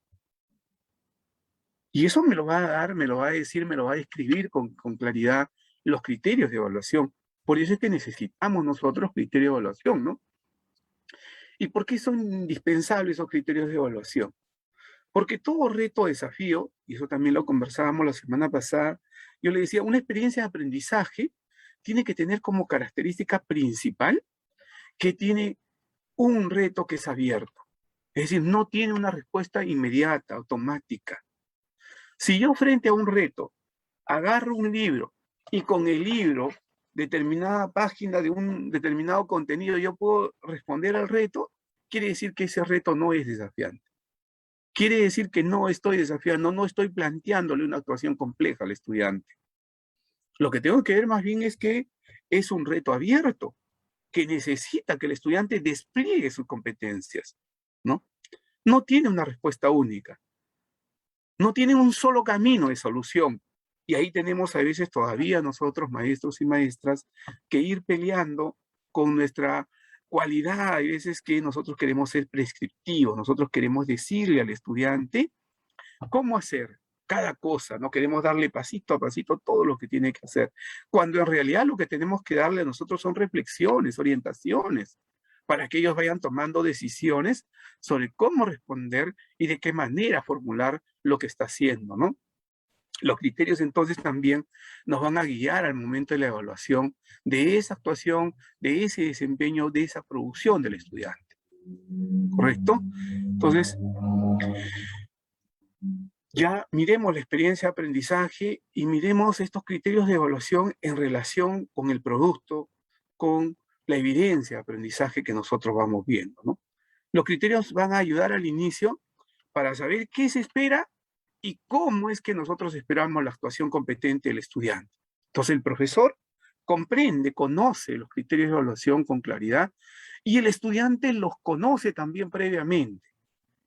Y eso me lo va a dar, me lo va a decir, me lo va a describir con claridad los criterios de evaluación. Por eso es que necesitamos nosotros criterios de evaluación, ¿no? ¿Y por qué son indispensables esos criterios de evaluación? Porque todo reto o desafío, y eso también lo conversábamos la semana pasada, yo le decía, una experiencia de aprendizaje tiene que tener como característica principal que tiene un reto que es abierto. Es decir, no tiene una respuesta inmediata, automática. Si yo frente a un reto agarro un libro y con el libro, determinada página de un determinado contenido, yo puedo responder al reto, quiere decir que ese reto no es desafiante. Quiere decir que no estoy desafiando, no estoy planteándole una actuación compleja al estudiante. Lo que tengo que ver más bien es que es un reto abierto, que necesita que el estudiante despliegue sus competencias, ¿no? No tiene una respuesta única, no tiene un solo camino de solución. Y ahí tenemos a veces todavía nosotros, maestros y maestras, que ir peleando con nuestra cualidad. Hay veces que nosotros queremos ser prescriptivos, nosotros queremos decirle al estudiante cómo hacer cada cosa, no queremos darle pasito a pasito todo lo que tiene que hacer, cuando en realidad lo que tenemos que darle a nosotros son reflexiones, orientaciones, para que ellos vayan tomando decisiones sobre cómo responder y de qué manera formular lo que está haciendo, ¿no? Los criterios entonces también nos van a guiar al momento de la evaluación de esa actuación, de ese desempeño, de esa producción del estudiante. ¿Correcto? Entonces, ya miremos la experiencia de aprendizaje y miremos estos criterios de evaluación en relación con el producto, con la evidencia de aprendizaje que nosotros vamos viendo, ¿no? Los criterios van a ayudar al inicio para saber qué se espera y cómo es que nosotros esperamos la actuación competente del estudiante. Entonces el profesor comprende, conoce los criterios de evaluación con claridad y el estudiante los conoce también previamente.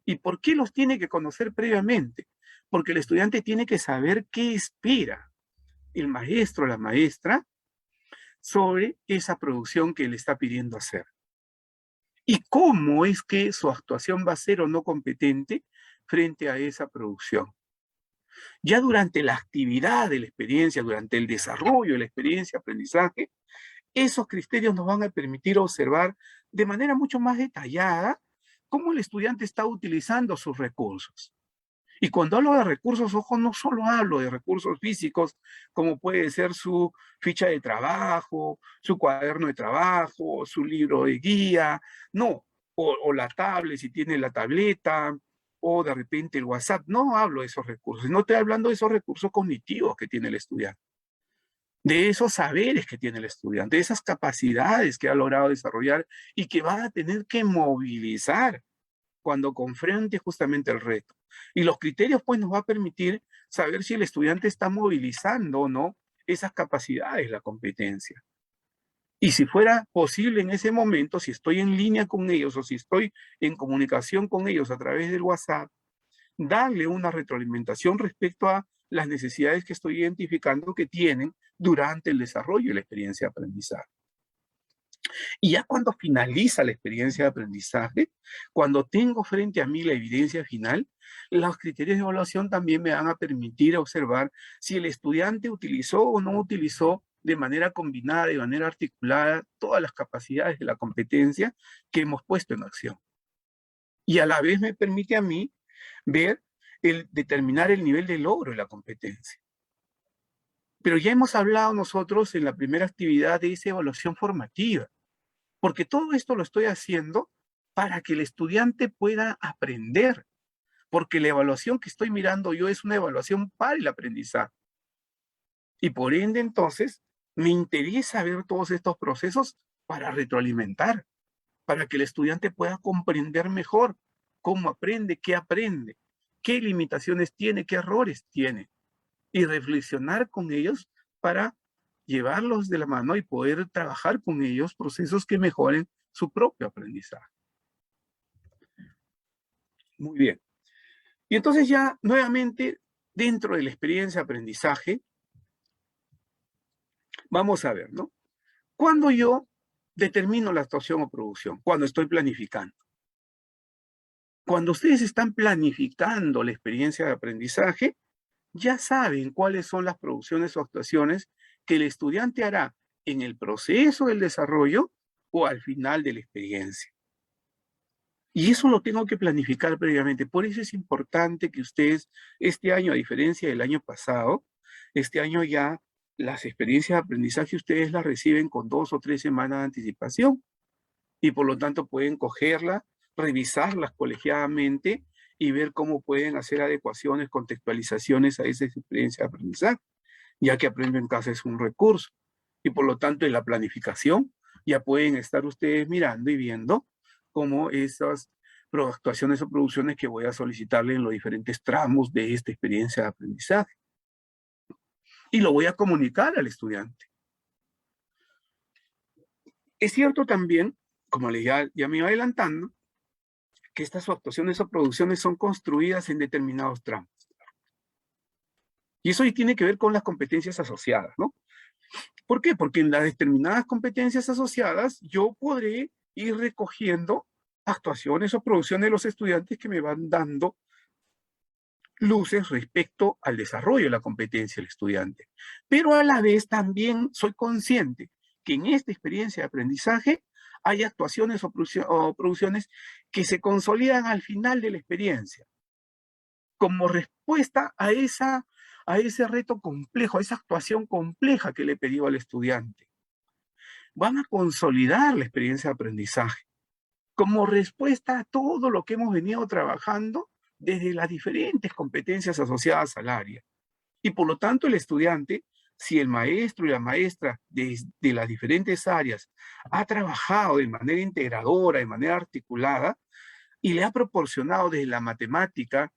¿Y por qué los tiene que conocer previamente? Porque el estudiante tiene que saber qué espera el maestro o la maestra sobre esa producción que le está pidiendo hacer. Y cómo es que su actuación va a ser o no competente frente a esa producción. Ya durante la actividad de la experiencia, durante el desarrollo de la experiencia, aprendizaje, esos criterios nos van a permitir observar de manera mucho más detallada cómo el estudiante está utilizando sus recursos. Y cuando hablo de recursos, ojo, no solo hablo de recursos físicos, como puede ser su ficha de trabajo, su cuaderno de trabajo, su libro de guía, no, o la tablet, si tiene la tableta, o de repente el WhatsApp. No hablo de esos recursos, no estoy hablando de esos recursos cognitivos que tiene el estudiante, de esos saberes que tiene el estudiante, de esas capacidades que ha logrado desarrollar y que va a tener que movilizar cuando confronte justamente el reto. Y los criterios pues nos va a permitir saber si el estudiante está movilizando o no esas capacidades, la competencia. Y si fuera posible en ese momento, si estoy en línea con ellos o si estoy en comunicación con ellos a través del WhatsApp, darle una retroalimentación respecto a las necesidades que estoy identificando que tienen durante el desarrollo de la experiencia de aprendizaje. Y ya cuando finaliza la experiencia de aprendizaje, cuando tengo frente a mí la evidencia final, los criterios de evaluación también me van a permitir observar si el estudiante utilizó o no utilizó de manera combinada, de manera articulada, todas las capacidades de la competencia que hemos puesto en acción. Y a la vez me permite a mí ver el determinar el nivel de logro de la competencia. Pero ya hemos hablado nosotros en la primera actividad de esa evaluación formativa, porque todo esto lo estoy haciendo para que el estudiante pueda aprender, porque la evaluación que estoy mirando yo es una evaluación para el aprendizaje. Y por ende, entonces, me interesa ver todos estos procesos para retroalimentar, para que el estudiante pueda comprender mejor cómo aprende, qué limitaciones tiene, qué errores tiene, y reflexionar con ellos para llevarlos de la mano y poder trabajar con ellos procesos que mejoren su propio aprendizaje. Muy bien. Y entonces ya nuevamente, dentro de la experiencia de aprendizaje, vamos a ver, ¿no? Cuando yo determino la actuación o producción, cuando estoy planificando. Cuando ustedes están planificando la experiencia de aprendizaje, ya saben cuáles son las producciones o actuaciones que el estudiante hará en el proceso del desarrollo o al final de la experiencia. Y eso lo tengo que planificar previamente. Por eso es importante que ustedes, este año, a diferencia del año pasado, este año ya las experiencias de aprendizaje ustedes las reciben con 2 o 3 semanas de anticipación y por lo tanto pueden cogerlas, revisarlas colegiadamente y ver cómo pueden hacer adecuaciones, contextualizaciones a esa experiencia de aprendizaje, ya que Aprendo en Casa es un recurso. Y por lo tanto, en la planificación ya pueden estar ustedes mirando y viendo cómo esas actuaciones o producciones que voy a solicitarle en los diferentes tramos de esta experiencia de aprendizaje. Y lo voy a comunicar al estudiante. Es cierto también, como ya me iba adelantando, que estas actuaciones o producciones son construidas en determinados tramos. Y eso tiene que ver con las competencias asociadas, ¿no? ¿Por qué? Porque en las determinadas competencias asociadas yo podré ir recogiendo actuaciones o producciones de los estudiantes que me van dando luces respecto al desarrollo de la competencia del estudiante. Pero a la vez también soy consciente que en esta experiencia de aprendizaje hay actuaciones o producciones que se consolidan al final de la experiencia como respuesta a ese reto complejo, a esa actuación compleja que le he pedido al estudiante. Van a consolidar la experiencia de aprendizaje como respuesta a todo lo que hemos venido trabajando desde las diferentes competencias asociadas al área. Y por lo tanto el estudiante, si el maestro y la maestra de las diferentes áreas ha trabajado de manera integradora, de manera articulada, y le ha proporcionado desde la matemática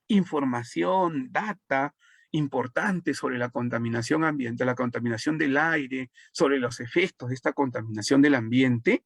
información, data importante sobre la contaminación ambiental, la contaminación del aire, sobre los efectos de esta contaminación del ambiente,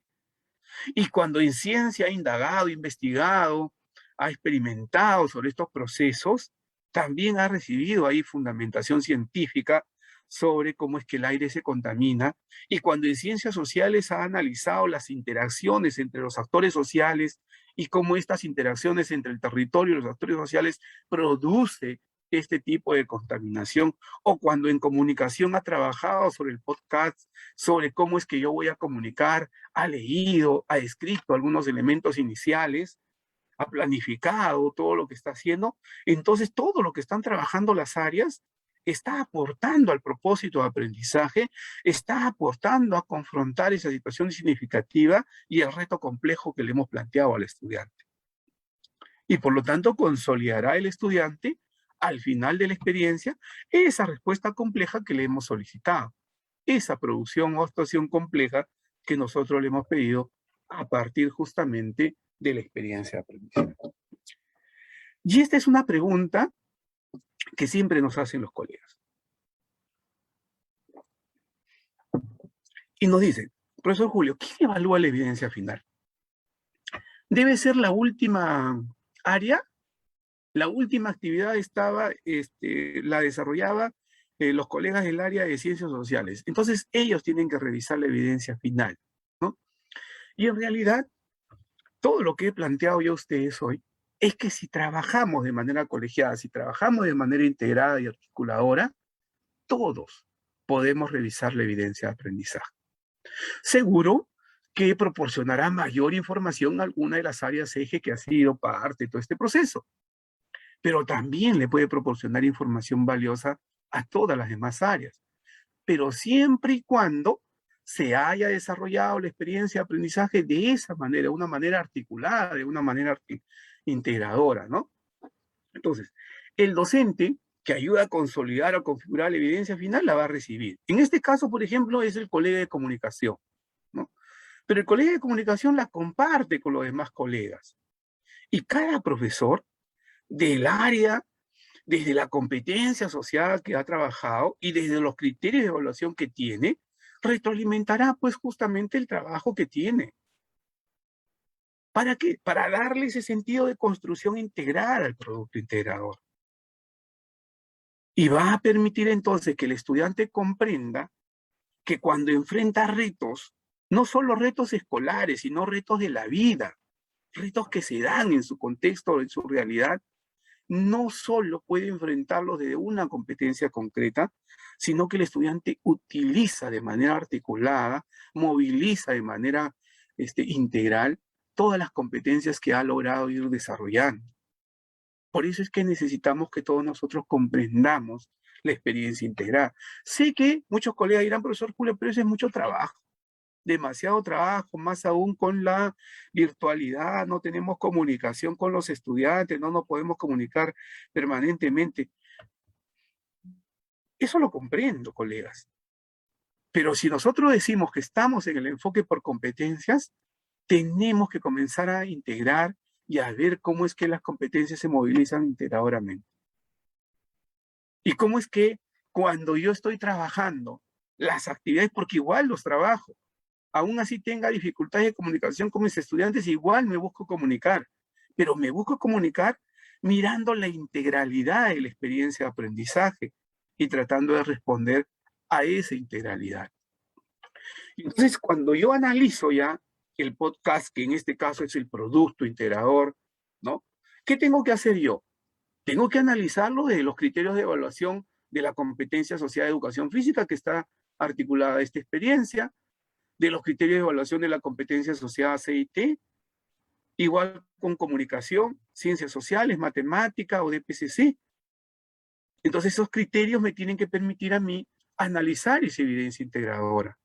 y cuando en ciencia ha indagado, investigado, ha experimentado sobre estos procesos, también ha recibido ahí fundamentación científica sobre cómo es que el aire se contamina. Y cuando en ciencias sociales ha analizado las interacciones entre los actores sociales y cómo estas interacciones entre el territorio y los actores sociales produce este tipo de contaminación, o cuando en comunicación ha trabajado sobre el podcast, sobre cómo es que yo voy a comunicar, ha leído, ha escrito algunos elementos iniciales, ha planificado todo lo que está haciendo, entonces todo lo que están trabajando las áreas está aportando al propósito de aprendizaje, está aportando a confrontar esa situación significativa y el reto complejo que le hemos planteado al estudiante. Y por lo tanto consolidará el estudiante al final de la experiencia esa respuesta compleja que le hemos solicitado, esa producción o actuación compleja que nosotros le hemos pedido a partir justamente de la experiencia de aprendizaje. Y esta es una pregunta que siempre nos hacen los colegas. Y nos dicen, profesor Julio, ¿quién evalúa la evidencia final? ¿Debe ser la última área? La última actividad la desarrollaba los colegas del área de ciencias sociales. Entonces, ellos tienen que revisar la evidencia final, ¿no? Y en realidad, todo lo que he planteado yo a ustedes hoy es que si trabajamos de manera colegiada, si trabajamos de manera integrada y articuladora, todos podemos revisar la evidencia de aprendizaje. Seguro que proporcionará mayor información a alguna de las áreas eje que ha sido parte de todo este proceso. pero también le puede proporcionar información valiosa a todas las demás áreas, pero siempre y cuando se haya desarrollado la experiencia de aprendizaje de esa manera, de una manera articulada, de una manera integradora, ¿no? Entonces, el docente que ayuda a consolidar o configurar la evidencia final la va a recibir. En este caso, por ejemplo, es el colega de comunicación, ¿no? Pero el colega de comunicación la comparte con los demás colegas. Y cada profesor del área, desde la competencia asociada que ha trabajado y desde los criterios de evaluación que tiene, retroalimentará pues justamente el trabajo que tiene. ¿Para qué? Para darle ese sentido de construcción integral al producto integrador. Y va a permitir entonces que el estudiante comprenda que cuando enfrenta retos, no solo retos escolares, sino retos de la vida, retos que se dan en su contexto, en su realidad, no solo puede enfrentarlos desde una competencia concreta, sino que el estudiante utiliza de manera articulada, moviliza de manera integral todas las competencias que ha logrado ir desarrollando. Por eso es que necesitamos que todos nosotros comprendamos la experiencia integral. Sé que muchos colegas dirán, profesor Julio, pero eso es mucho trabajo, demasiado trabajo, más aún con la virtualidad, no tenemos comunicación con los estudiantes, no nos podemos comunicar permanentemente. Eso lo comprendo, colegas. Pero si nosotros decimos que estamos en el enfoque por competencias, tenemos que comenzar a integrar y a ver cómo es que las competencias se movilizan integradoramente. Y cómo es que cuando yo estoy trabajando las actividades, porque igual los trabajo, aún así tenga dificultades de comunicación con mis estudiantes, igual me busco comunicar, pero me busco comunicar mirando la integralidad de la experiencia de aprendizaje y tratando de responder a esa integralidad. Entonces, cuando yo analizo ya el podcast, que en este caso es el producto integrador, ¿no? ¿Qué tengo que hacer yo? Tengo que analizarlo de los criterios de evaluación de la competencia asociada a educación física que está articulada a esta experiencia, de los criterios de evaluación de la competencia asociada a CIT, igual con comunicación, ciencias sociales, matemática o DPCC. Entonces esos criterios me tienen que permitir a mí analizar esa evidencia integradora.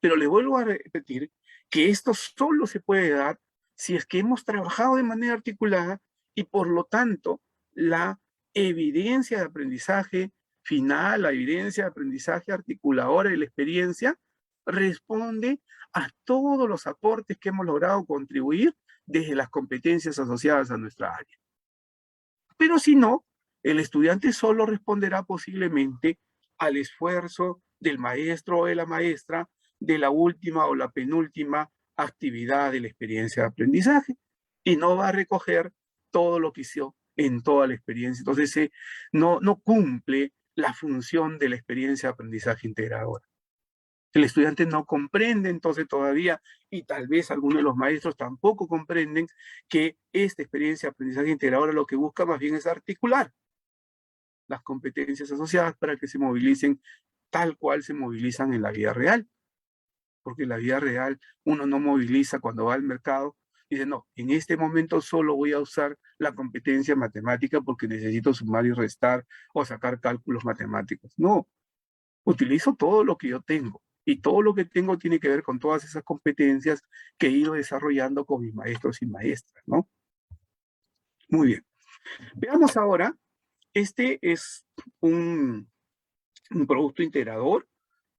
Pero le vuelvo a repetir que esto solo se puede dar si es que hemos trabajado de manera articulada y por lo tanto la evidencia de aprendizaje final, la evidencia de aprendizaje articuladora de la experiencia responde a todos los aportes que hemos logrado contribuir desde las competencias asociadas a nuestra área. Pero si no, el estudiante solo responderá posiblemente al esfuerzo del maestro o de la maestra de la última o la penúltima actividad de la experiencia de aprendizaje y no va a recoger todo lo que hizo en toda la experiencia. Entonces, no cumple la función de la experiencia de aprendizaje integradora. El estudiante no comprende entonces todavía, y tal vez algunos de los maestros tampoco comprenden, que esta experiencia de aprendizaje integradora lo que busca más bien es articular las competencias asociadas para que se movilicen tal cual se movilizan en la vida real. Porque en la vida real uno no moviliza cuando va al mercado y dice, no, en este momento solo voy a usar la competencia matemática porque necesito sumar y restar o sacar cálculos matemáticos. No, utilizo todo lo que yo tengo. Y todo lo que tengo tiene que ver con todas esas competencias que he ido desarrollando con mis maestros y maestras, ¿no? Muy bien. Veamos ahora, este es un producto integrador,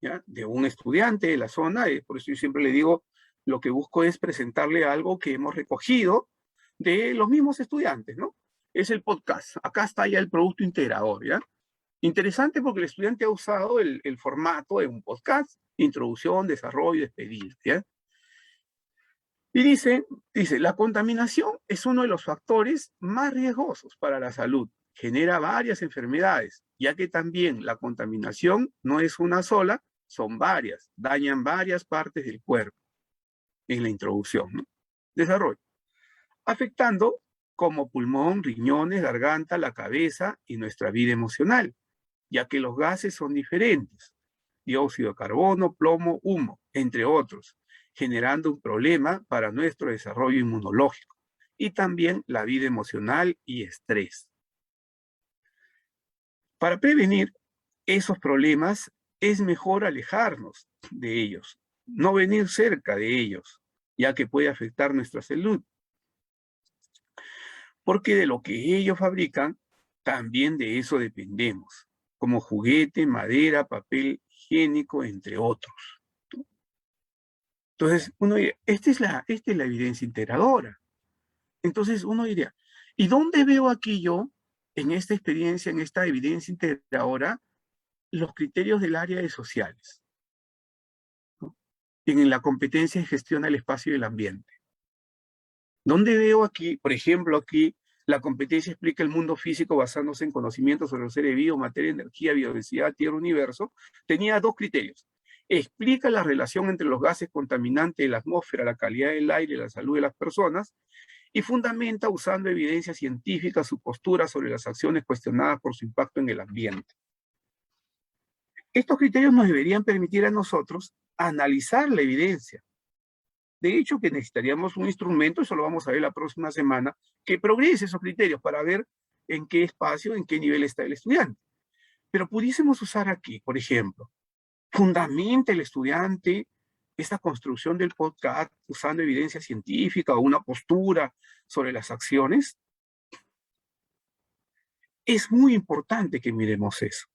¿ya? De un estudiante de la zona, por eso yo siempre le digo, lo que busco es presentarle algo que hemos recogido de los mismos estudiantes, ¿no? Es el podcast. Acá está ya el producto integrador, ¿ya? Interesante porque el estudiante ha usado el formato de un podcast, introducción, desarrollo, despedida, ¿ya? Y dice, la contaminación es uno de los factores más riesgosos para la salud. Genera varias enfermedades, ya que también la contaminación no es una sola, son varias, dañan varias partes del cuerpo en la introducción, ¿no? Desarrollo. Afectando como pulmón, riñones, garganta, la cabeza y nuestra vida emocional, ya que los gases son diferentes, dióxido de carbono, plomo, humo, entre otros, generando un problema para nuestro desarrollo inmunológico y también la vida emocional y estrés. Para prevenir esos problemas es mejor alejarnos de ellos, no venir cerca de ellos, ya que puede afectar nuestra salud. Porque de lo que ellos fabrican, también de eso dependemos, como juguete, madera, papel higiénico, entre otros. Entonces, uno diría, esta es la evidencia integradora. Entonces, uno diría, ¿y dónde veo aquí yo, en esta experiencia, en esta evidencia integradora, los criterios del área de sociales? ¿No? En la competencia de gestión del espacio y el ambiente. ¿Dónde veo aquí, por ejemplo, aquí, la competencia explica el mundo físico basándose en conocimientos sobre los seres vivos, materia, energía, biodiversidad, tierra, universo? Tenía dos criterios. Explica la relación entre los gases contaminantes de la atmósfera, la calidad del aire, la salud de las personas, y fundamenta usando evidencia científica su postura sobre las acciones cuestionadas por su impacto en el ambiente. Estos criterios nos deberían permitir a nosotros analizar la evidencia. De hecho, que necesitaríamos un instrumento, eso lo vamos a ver la próxima semana, que progrese esos criterios para ver en qué espacio, en qué nivel está el estudiante. Pero pudiésemos usar aquí, por ejemplo, fundamenta el estudiante esta construcción del podcast usando evidencia científica o una postura sobre las acciones. Es muy importante que miremos eso.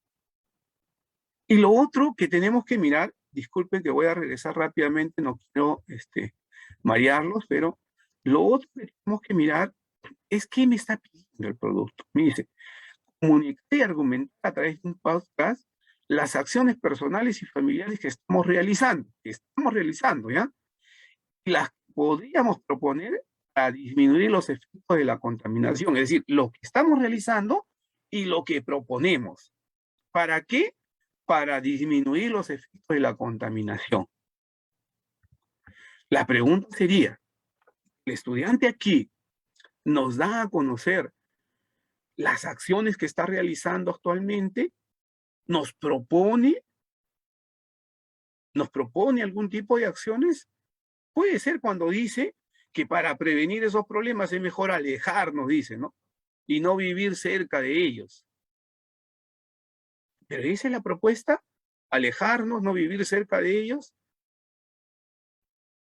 Y lo otro que tenemos que mirar, disculpen que voy a regresar rápidamente, no quiero marearlos, pero lo otro que tenemos que mirar es qué me está pidiendo el producto. Me dice, comunicar y argumentar a través de un podcast las acciones personales y familiares que estamos realizando, ¿ya? Y las podríamos proponer para disminuir los efectos de la contaminación, es decir, lo que estamos realizando y lo que proponemos. ¿Para qué? Para disminuir los efectos de la contaminación. La pregunta sería, ¿el estudiante aquí nos da a conocer las acciones que está realizando actualmente? ¿Nos propone algún tipo de acciones? Puede ser cuando dice que para prevenir esos problemas es mejor alejarnos, dice, ¿no? Y no vivir cerca de ellos. Pero esa es la propuesta, alejarnos, no vivir cerca de ellos.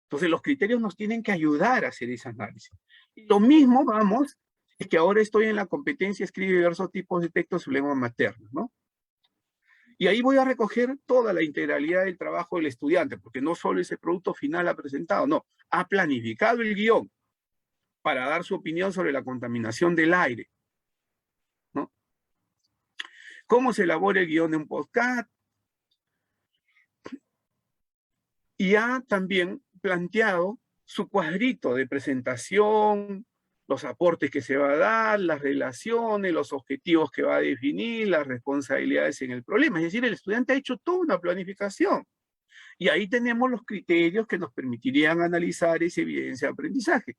Entonces los criterios nos tienen que ayudar a hacer ese análisis. Y lo mismo vamos, es que ahora estoy en la competencia, escribe diversos tipos de textos en su lengua materna, ¿no? Y ahí voy a recoger toda la integralidad del trabajo del estudiante, porque no solo ese producto final ha presentado, no, ha planificado el guión para dar su opinión sobre la contaminación del aire, ¿no? ¿Cómo se elabora el guión de un podcast? Y ha también planteado su cuadrito de presentación, los aportes que se va a dar, las relaciones, los objetivos que va a definir, las responsabilidades en el problema. Es decir, el estudiante ha hecho toda una planificación. Y ahí tenemos los criterios que nos permitirían analizar esa evidencia de aprendizaje.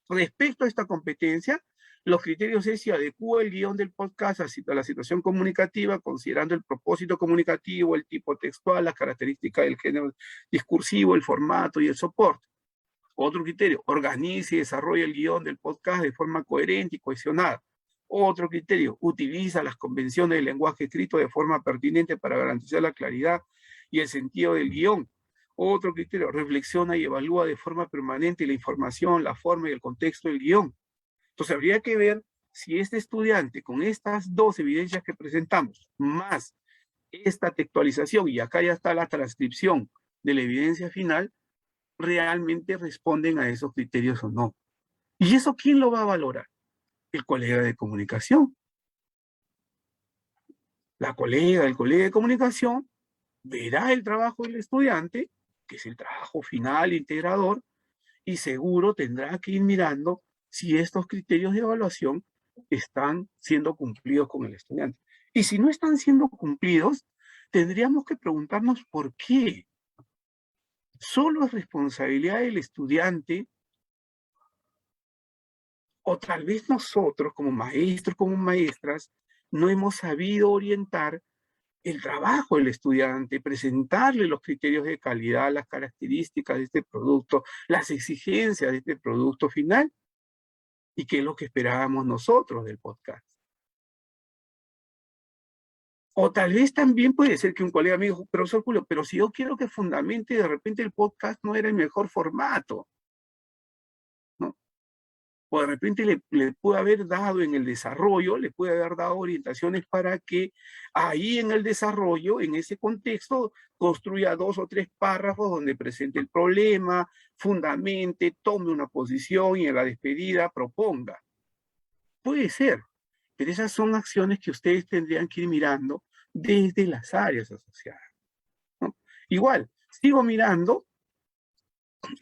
Respecto a esta competencia, los criterios es si adecúa el guión del podcast a la situación comunicativa, considerando el propósito comunicativo, el tipo textual, las características del género discursivo, el formato y el soporte. Otro criterio, organice y desarrolla el guión del podcast de forma coherente y cohesionada. Otro criterio, utiliza las convenciones del lenguaje escrito de forma pertinente para garantizar la claridad y el sentido del guión. Otro criterio, reflexiona y evalúa de forma permanente la información, la forma y el contexto del guión. Entonces habría que ver si este estudiante, con estas dos evidencias que presentamos, más esta textualización, y acá ya está la transcripción de la evidencia final, realmente responden a esos criterios o no. ¿Y eso quién lo va a valorar? El colega de comunicación. El colega de comunicación verá el trabajo del estudiante, que es el trabajo final integrador, y seguro tendrá que ir mirando si estos criterios de evaluación están siendo cumplidos con el estudiante. Y si no están siendo cumplidos, tendríamos que preguntarnos por qué. ¿Solo es responsabilidad del estudiante? O tal vez nosotros, como maestros, como maestras, no hemos sabido orientar el trabajo del estudiante, presentarle los criterios de calidad, las características de este producto, las exigencias de este producto final, y qué es lo que esperábamos nosotros del podcast. O tal vez también puede ser que un colega me dijo, profesor Julio, pero si yo quiero que fundamente, de repente el podcast no era el mejor formato, ¿no? O de repente le puede haber dado en el desarrollo, le puede haber dado orientaciones para que ahí en el desarrollo, en ese contexto, construya 2 o 3 párrafos donde presente el problema, fundamente, tome una posición y en la despedida proponga. Puede ser, pero esas son acciones que ustedes tendrían que ir mirando desde las áreas asociadas, ¿no? Igual, sigo mirando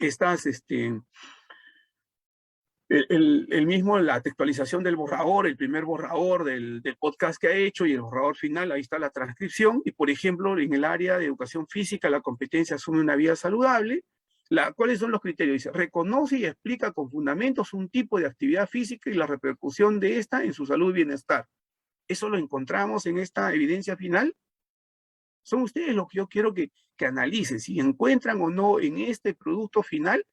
estas, la textualización del borrador, el primer borrador del podcast que ha hecho y el borrador final, ahí está la transcripción. Y por ejemplo, en el área de educación física, la competencia asume una vida saludable. ¿Cuáles son los criterios? Dice, reconoce y explica con fundamentos un tipo de actividad física y la repercusión de esta en su salud y bienestar. Eso lo encontramos en esta evidencia final. Son ustedes los que yo quiero que analicen, si encuentran o no en este producto final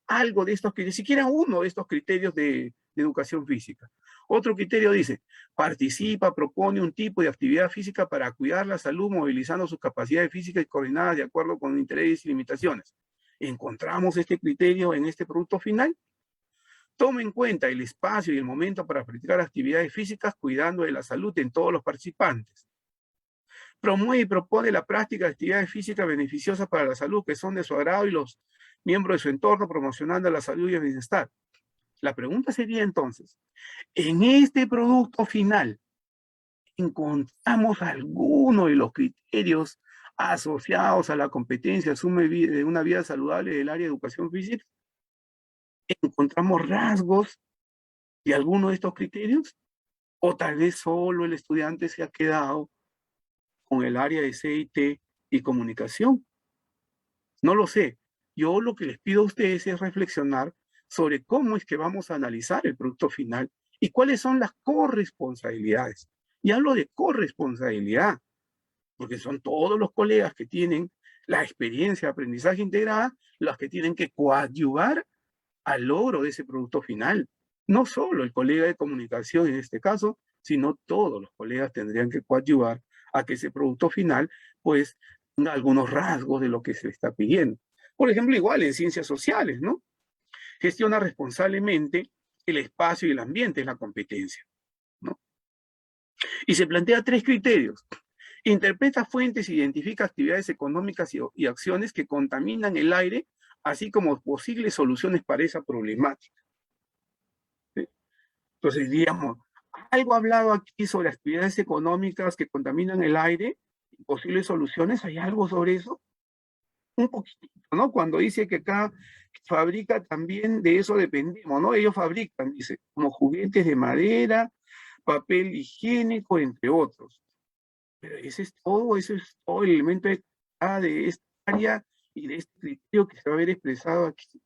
algo de estos criterios, siquiera uno de estos criterios de educación física. Otro criterio dice, participa, propone un tipo de actividad física para cuidar la salud, movilizando sus capacidades físicas y coordinadas de acuerdo con intereses y limitaciones. ¿Encontramos este criterio en este producto final? Toma en cuenta el espacio y el momento para practicar actividades físicas, cuidando de la salud en todos los participantes. Promueve y propone la práctica de actividades físicas beneficiosas para la salud que son de su agrado y los miembros de su entorno, promocionando la salud y el bienestar. La pregunta sería entonces, en este producto final, ¿encontramos alguno de los criterios asociados a la competencia de una vida saludable del área de educación física? ¿Encontramos rasgos de alguno de estos criterios? ¿O tal vez solo el estudiante se ha quedado con el área de CIT y comunicación? No lo sé. Yo lo que les pido a ustedes es reflexionar sobre cómo es que vamos a analizar el producto final y cuáles son las corresponsabilidades. Y hablo de corresponsabilidad, porque son todos los colegas que tienen la experiencia de aprendizaje integrada los que tienen que coadyuvar al logro de ese producto final. No solo el colega de comunicación en este caso, sino todos los colegas tendrían que coadyuvar a que ese producto final, pues, tenga algunos rasgos de lo que se le está pidiendo. Por ejemplo, igual en ciencias sociales, ¿no? Gestiona responsablemente el espacio y el ambiente, es la competencia, ¿no? Y se plantea 3 criterios. Interpreta fuentes, identifica actividades económicas y acciones que contaminan el aire, así como posibles soluciones para esa problemática. ¿Sí? Entonces, digamos, algo hablado aquí sobre actividades económicas que contaminan el aire y posibles soluciones, ¿hay algo sobre eso? Un poquito, ¿no? Cuando dice que acá fabrica también, de eso dependemos, ¿no? Ellos fabrican, dice, como juguetes de madera, papel higiénico, entre otros. Pero ese es todo el elemento de esta área y de este criterio que se va a ver expresado aquí.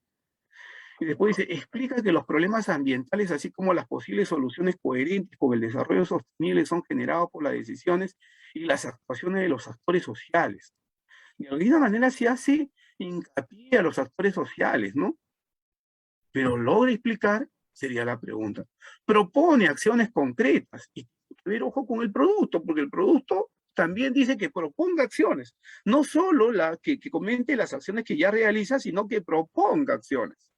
Y después dice, explica que los problemas ambientales, así como las posibles soluciones coherentes con el desarrollo sostenible, son generados por las decisiones y las actuaciones de los actores sociales. De alguna manera se hace hincapié a los actores sociales, ¿no? Pero logra explicar, sería la pregunta. Propone acciones concretas y ver ojo con el producto, porque el producto también dice que proponga acciones, no solo que comente las acciones que ya realiza, sino que proponga acciones.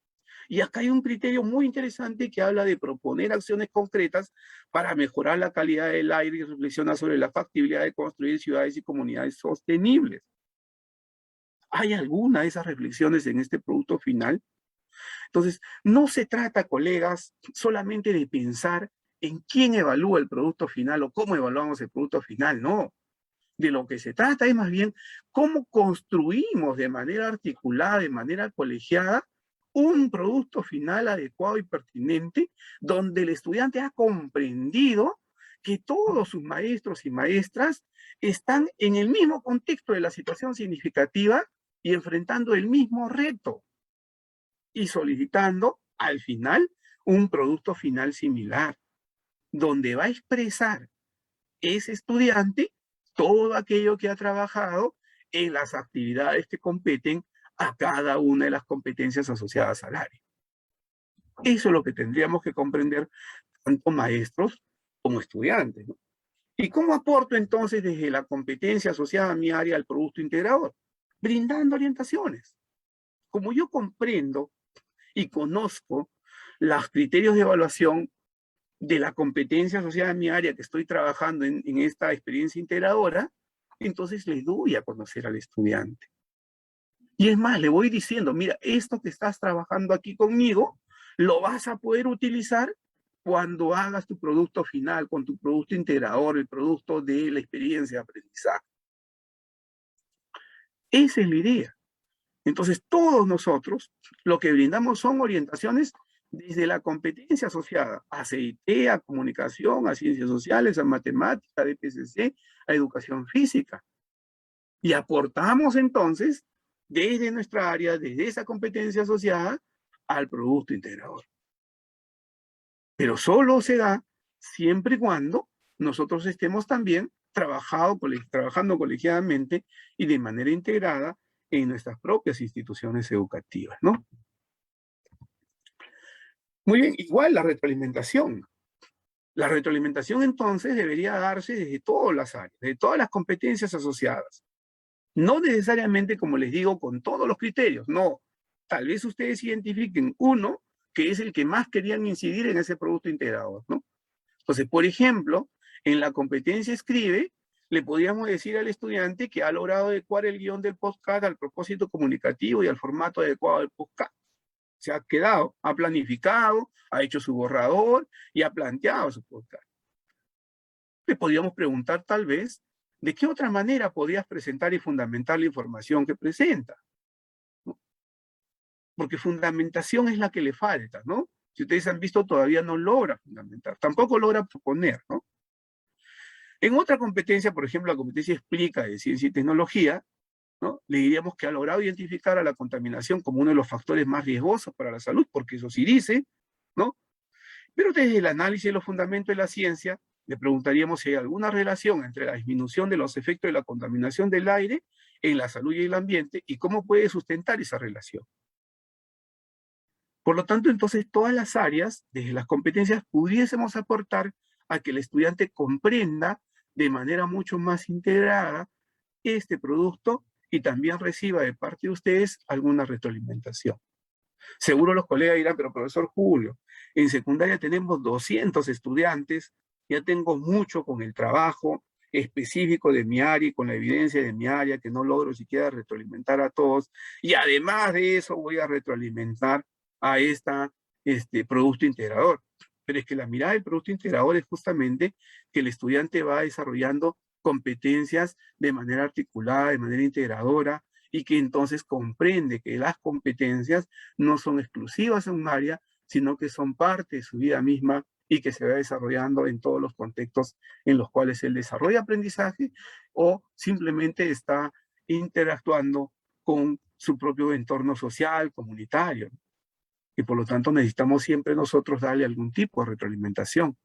Y acá hay un criterio muy interesante que habla de proponer acciones concretas para mejorar la calidad del aire y reflexiona sobre la factibilidad de construir ciudades y comunidades sostenibles. ¿Hay alguna de esas reflexiones en este producto final? Entonces, no se trata, colegas, solamente de pensar en quién evalúa el producto final o cómo evaluamos el producto final, no. De lo que se trata es más bien cómo construimos de manera articulada, de manera colegiada, un producto final adecuado y pertinente, donde el estudiante ha comprendido que todos sus maestros y maestras están en el mismo contexto de la situación significativa y enfrentando el mismo reto y solicitando al final un producto final similar, donde va a expresar ese estudiante todo aquello que ha trabajado en las actividades que competen a cada una de las competencias asociadas al área. Eso es lo que tendríamos que comprender tanto maestros como estudiantes, ¿no? ¿Y cómo aporto entonces desde la competencia asociada a mi área al producto integrador? Brindando orientaciones. Como yo comprendo y conozco los criterios de evaluación de la competencia asociada a mi área que estoy trabajando en esta experiencia integradora, entonces le doy a conocer al estudiante. Y es más, le voy diciendo, mira, esto que estás trabajando aquí conmigo, lo vas a poder utilizar cuando hagas tu producto final, con tu producto integrador, el producto de la experiencia de aprendizaje. Esa es la idea. Entonces, todos nosotros lo que brindamos son orientaciones desde la competencia asociada a CIT, a comunicación, a ciencias sociales, a matemática, a DPCC, a educación física. Y aportamos entonces desde nuestra área, desde esa competencia asociada al producto integrador. Pero solo se da siempre y cuando nosotros estemos también trabajando colegiadamente y de manera integrada en nuestras propias instituciones educativas, ¿no? Muy bien, igual la retroalimentación. La retroalimentación entonces debería darse desde todas las áreas, de todas las competencias asociadas. No necesariamente, como les digo, con todos los criterios, no. Tal vez ustedes identifiquen uno que es el que más querían incidir en ese producto integrador, ¿no? Entonces, por ejemplo, en la competencia escribe, le podríamos decir al estudiante que ha logrado adecuar el guión del podcast al propósito comunicativo y al formato adecuado del podcast. Se ha quedado, ha planificado, ha hecho su borrador y ha planteado su podcast. Le podríamos preguntar tal vez, ¿de qué otra manera podrías presentar y fundamentar la información que presenta? ¿No? Porque fundamentación es la que le falta, ¿no? Si ustedes han visto, todavía no logra fundamentar, tampoco logra proponer, ¿no? En otra competencia, por ejemplo, la competencia explica de ciencia y tecnología, ¿no? Le diríamos que ha logrado identificar a la contaminación como uno de los factores más riesgosos para la salud, porque eso sí dice, ¿no? Pero desde el análisis de los fundamentos de la ciencia, le preguntaríamos si hay alguna relación entre la disminución de los efectos de la contaminación del aire en la salud y el ambiente y cómo puede sustentar esa relación. Por lo tanto, entonces, todas las áreas, desde las competencias, pudiésemos aportar a que el estudiante comprenda de manera mucho más integrada este producto y también reciba de parte de ustedes alguna retroalimentación. Seguro los colegas dirán, pero profesor Julio, en secundaria tenemos 200 estudiantes, ya tengo mucho con el trabajo específico de mi área y con la evidencia de mi área que no logro siquiera retroalimentar a todos, y además de eso voy a retroalimentar a este producto integrador. Pero es que la mirada del producto integrador es justamente que el estudiante va desarrollando competencias de manera articulada, de manera integradora, y que entonces comprende que las competencias no son exclusivas en un área, sino que son parte de su vida misma y que se va desarrollando en todos los contextos en los cuales él desarrolla aprendizaje o simplemente está interactuando con su propio entorno social, comunitario. Y por lo tanto necesitamos siempre nosotros darle algún tipo de retroalimentación.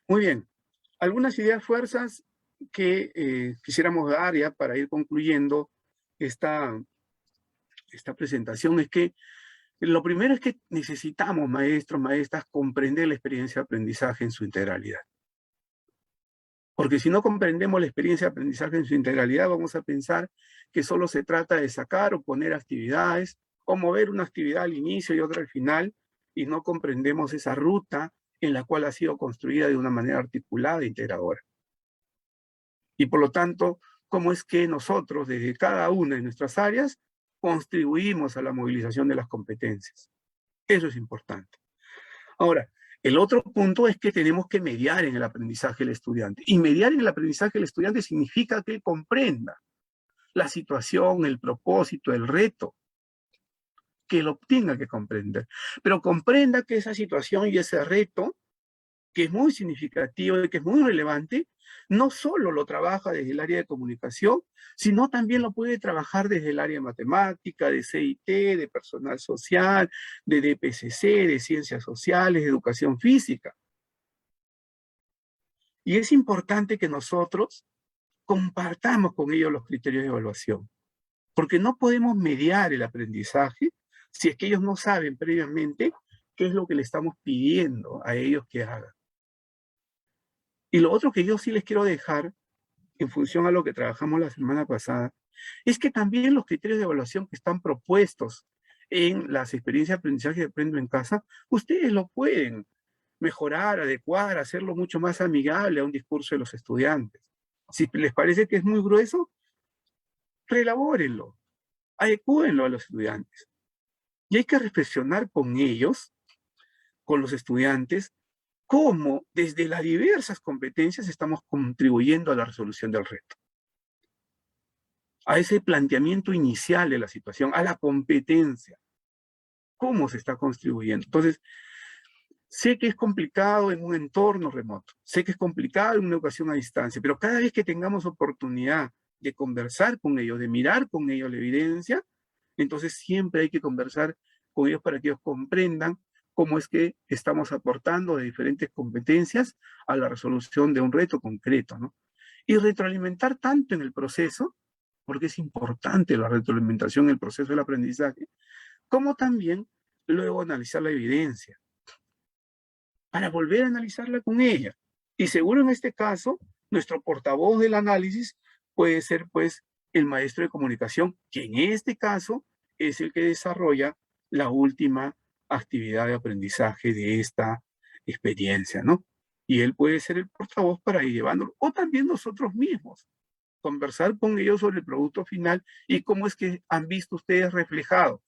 Muy bien. Algunas ideas fuerzas que quisiéramos dar ya para ir concluyendo esta presentación es que lo primero es que necesitamos, maestros, maestras, comprender la experiencia de aprendizaje en su integralidad. Porque si no comprendemos la experiencia de aprendizaje en su integralidad, vamos a pensar que solo se trata de sacar o poner actividades, o mover una actividad al inicio y otra al final, y no comprendemos esa ruta en la cual ha sido construida de una manera articulada e integradora. Y por lo tanto, cómo es que nosotros, desde cada una de nuestras áreas, contribuimos a la movilización de las competencias. Eso es importante. Ahora, el otro punto es que tenemos que mediar en el aprendizaje del estudiante. Y mediar en el aprendizaje del estudiante significa que él comprenda la situación, el propósito, el reto, que lo tenga que comprender. Pero comprenda que esa situación y ese reto, que es muy significativo y que es muy relevante, no solo lo trabaja desde el área de comunicación, sino también lo puede trabajar desde el área de matemática, de CIT, de personal social, de DPCC, de ciencias sociales, de educación física. Y es importante que nosotros compartamos con ellos los criterios de evaluación, porque no podemos mediar el aprendizaje si es que ellos no saben previamente qué es lo que le estamos pidiendo a ellos que hagan. Y lo otro que yo sí les quiero dejar, en función a lo que trabajamos la semana pasada, es que también los criterios de evaluación que están propuestos en las experiencias de aprendizaje de Aprendo en Casa, ustedes lo pueden mejorar, adecuar, hacerlo mucho más amigable a un discurso de los estudiantes. Si les parece que es muy grueso, reelabórenlo, adecúenlo a los estudiantes. Y hay que reflexionar con ellos, con los estudiantes, cómo desde las diversas competencias estamos contribuyendo a la resolución del reto, a ese planteamiento inicial de la situación, a la competencia, cómo se está contribuyendo. Entonces, sé que es complicado en un entorno remoto, sé que es complicado en una educación a distancia, pero cada vez que tengamos oportunidad de conversar con ellos, de mirar con ellos la evidencia, entonces siempre hay que conversar con ellos para que ellos comprendan cómo es que estamos aportando de diferentes competencias a la resolución de un reto concreto, ¿no? Y retroalimentar tanto en el proceso, porque es importante la retroalimentación en el proceso del aprendizaje, como también luego analizar la evidencia, para volver a analizarla con ella. Y seguro en este caso, nuestro portavoz del análisis puede ser pues el maestro de comunicación, que en este caso es el que desarrolla la última actividad de aprendizaje de esta experiencia, ¿no? Y él puede ser el portavoz para ir llevándolo, o también nosotros mismos, conversar con ellos sobre el producto final y cómo es que han visto ustedes reflejado